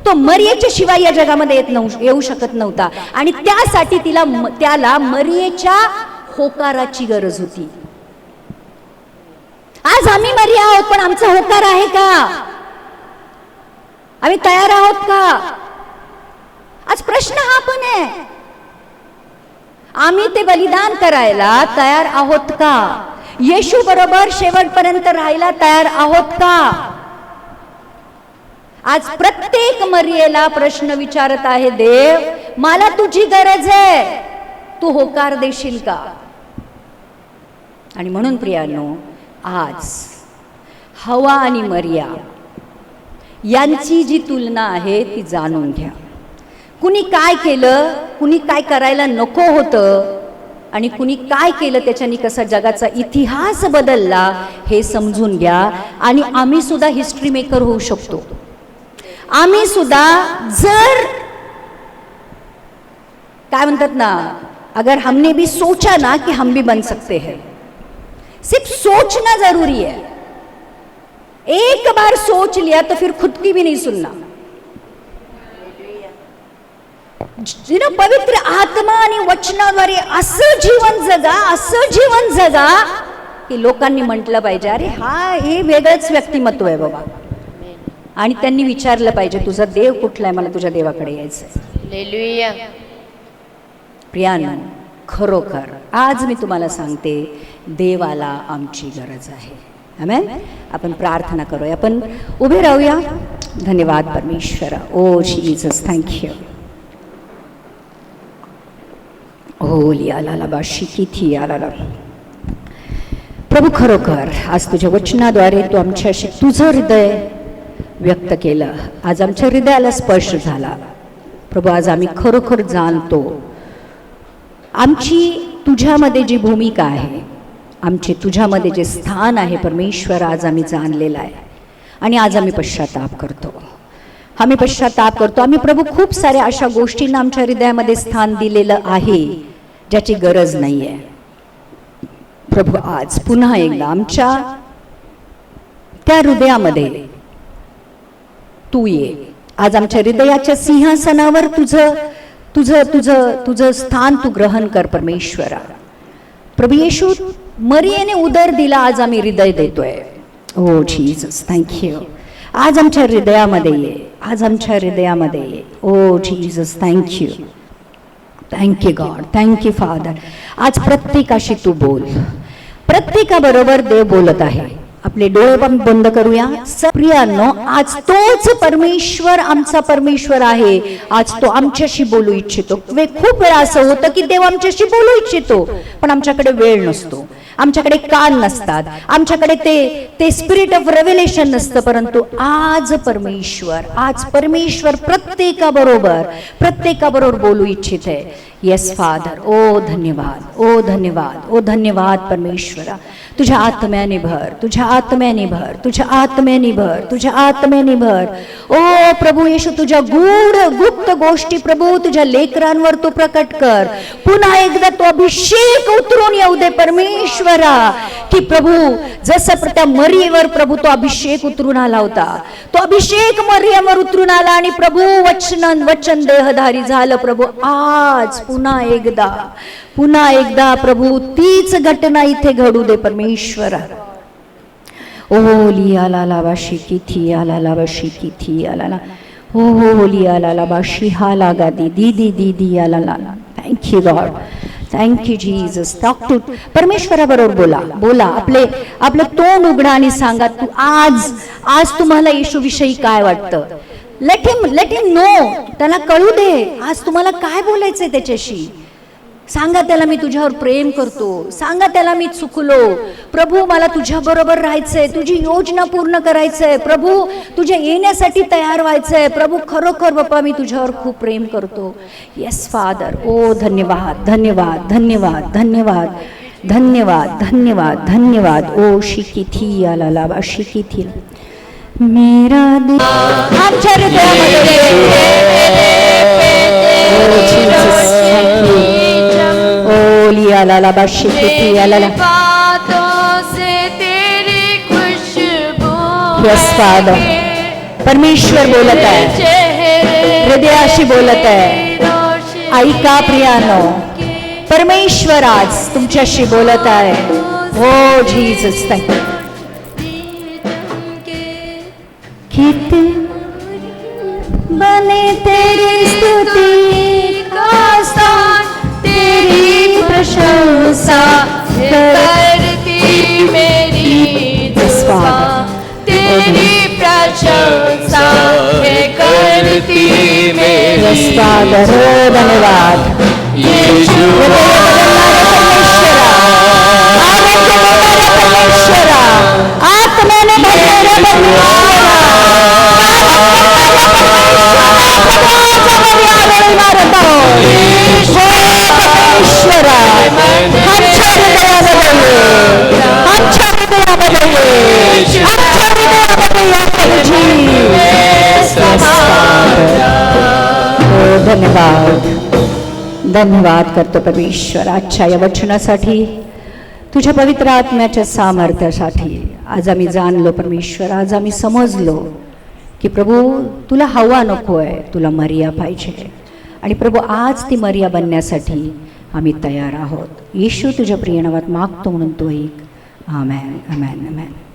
तो मरियेच्या शिवाय या जगामध्ये येऊ शकत नव्हता. आणि त्यासाठी त्याला मरियेच्या होकाराची गरज होती. आज आम्ही मरिया आहोत, पण आमचा होकार आहे का? आम्ही तयार आहोत का? आज प्रश्न हा पण आहे. आम्ही ते बलिदान करायला तयार आहोत का? येशू बरोबर शेवटपर्यंत राहायला तयार आहोत का? आज प्रत्येक मरियेला प्रश्न विचारत आहे देव, मला तुझी गरज आहे, तू होकार देशील का? आणि म्हणून प्रियानो, आज हवा आणि मरिया यांची जी तुलना आहे ती जाणून घ्या. कुणी काय केलं, कुणी काय करायला नको होतं, आणि कुणी काय केलं त्याच्यानी कसा जगाचा इतिहास बदलला हे समजून घ्या. आणि आम्ही सुद्धा हिस्ट्री मेकर होऊ शकतो. आम्ही सुद्धा जर काय म्हणतात ना, अगर हमने भी सोचा ना कि हम भी बन सकते हैं. सिर्फ सोचना जरूरी है. एक बार सोच लिया तो फिर खुद की भी नहीं सुनना. पवित्र आत्मा आणि वचनाद्वारे असं जीवन जगा की लोकांनी म्हटलं पाहिजे, अरे हे वेगळंच व्यक्तिमत्व आहे बाबा. आणि त्यांनी विचारलं पाहिजे, तुझा देव कुठला आहे, मला तुझ्या देवाकडे यायचंय. प्रियानो, खरोखर आज मी तुम्हाला सांगते, देवाला आमची गरज आहे. आमेन. आपण प्रार्थना करूया. आपण उभे राहूया. धन्यवाद परमेश्वरा. ओ जीसस, थँक्यू. होली आला बाशी किती आला. प्रभू, खरोखर आज तुझ्या वचनाद्वारे तू आमच्याशी तुझं हृदय व्यक्त केलं. आज आमच्या हृदयाला स्पर्श झाला. प्रभू, आज आम्ही खरोखर जाणतो आमची तुझ्यामध्ये जी भूमिका आहे, आमचे तुझ्यामध्ये जे स्थान आहे परमेश्वर, आज आम्ही जाणलेलं आहे. आणि आज आम्ही पश्चाताप करतो. आम्ही प्रभू खूप साऱ्या अशा गोष्टींना आमच्या हृदयामध्ये स्थान दिलेलं आहे ज्याची गरज नाही आहे. प्रभू, आज पुन्हा एकदा आमच्या त्या हृदयामध्ये तू ये. आज आमच्या हृदयाच्या सिंहासनावर तुझं स्थान तू ग्रहण कर परमेश्वरा. प्रभू येशू, मरियेने उदर दिला, आज आम्ही हृदय देतोय. Oh Jesus, thank you. आज आमच्या हृदयामध्ये ये. आज आमच्या हृदयामध्ये ये. Oh Jesus, thank you. Thank you God. Thank you father. आज प्रत्येकाशी तू बोल. प्रत्येकाबरोबर देव बोलत आहे. आपले डोळे पण बंद करूया. प्रियांनो, आज तोच परमेश्वर आमचा परमेश्वर आहे. आज तो आमच्याशी बोलू इच्छितो. खूप वेळा असं होतं की देव आमच्याशी बोलू इच्छितो, पण आमच्याकडे वेळ नसतो, आमच्याकडे कान नसतात, आमच्याकडे ते स्पिरिट ऑफ रेव्हेलेशन नसतं. परंतु आज परमेश्वर प्रत्येकाबरोबर बोलू इच्छित आहे. Yes father. ओ धन्यवाद, ओ धन्यवाद, ओ धन्यवाद परमेश्वरा. तुझ्या आत्म्याने भर, तुझ्या आत्म्याने भर, तुझ्या आत्म्याने भर, तुझ्या आत्म्याने भर. ओ प्रभू येशू, तुझ्या गुप्त गोष्टी प्रभू तुझ्या लेकरांवर तू प्रकट कर. पुन्हा एकदा तो अभिषेक उतरून येऊ दे परमेश्वर. परमेश्वरा, की प्रभू जसं त्या मरियेवर प्रभू तो अभिषेक उतरून आला होता, तो अभिषेक मरियमवर उतरून आला आणि प्रभू वचन देहधारी झालं. प्रभू आज पुन्हा एकदा प्रभू तीच घटना इथे घडू दे परमेश्वरा. ओ लिया लाला बाशी किथी आला ला बाशी किथी आला ला, हो लिया लाला बाशी हा लागा दी आला ला. Thank you God, thank you Jesus. Talk to परमेश्वराबरोबर बोला. आपलं तोंड उघडा आणि सांगा तू आज तुम्हाला येशूविषयी काय वाटतं. लेट हिम नो, त्याला कळू दे आज तुम्हाला काय बोलायचंय त्याच्याशी. सांगा त्याला मी तुझ्यावर प्रेम करतो, सांगा त्याला मी चुकलो प्रभू, मला तुझ्या बरोबर राहायचंय, तुझी योजना पूर्ण करायचंय प्रभू, तुझ्या येण्यासाठी तयार व्हायचंय प्रभू. खरोखर बाप्पा मी तुझ्यावर खूप प्रेम करतो. Yes father. ओ धन्यवाद धन्यवाद धन्यवाद धन्यवाद धन्यवाद धन्यवाद धन्यवाद. ओ शिकिथी आला लावा शिकिथी मेरा दिल आमच्या हृदयामध्ये. ओ लिया लाला बाशी किती आला ला. Yes father. परमेश्वर बोलत आहे, हृदयाशी बोलत आहे. ऐका प्रियानो, परमेश्वर आज तुमच्याशी बोलत आहे. हो जीसस थँक्यू. किती बने तेरी स्तुति का स्थान, तेरी प्रशंसा करती मेरी जुबान, तेरी प्रशंसा है करती मेरी जुबान. धन्यवाद यीशु आत्म्याने भरलेले धन्यवाद करतो परमेश्वर आजच्या या वचनासाठी, तुझ्या पवित्र आत्म्याच्या सामर्थ्यासाठी. आज आम्ही जाणलो परमेश्वर, आज आम्ही समजलो की प्रभू तुला हवा नको आहे, तुला मरिया पाहिजे. आणि प्रभू आज ती मरिया बनण्यासाठी आम्ही तयार आहोत. येशू तुझ्या प्रिय नावात मागतो म्हणून तो ऐक. आमेन आमेन आमेन.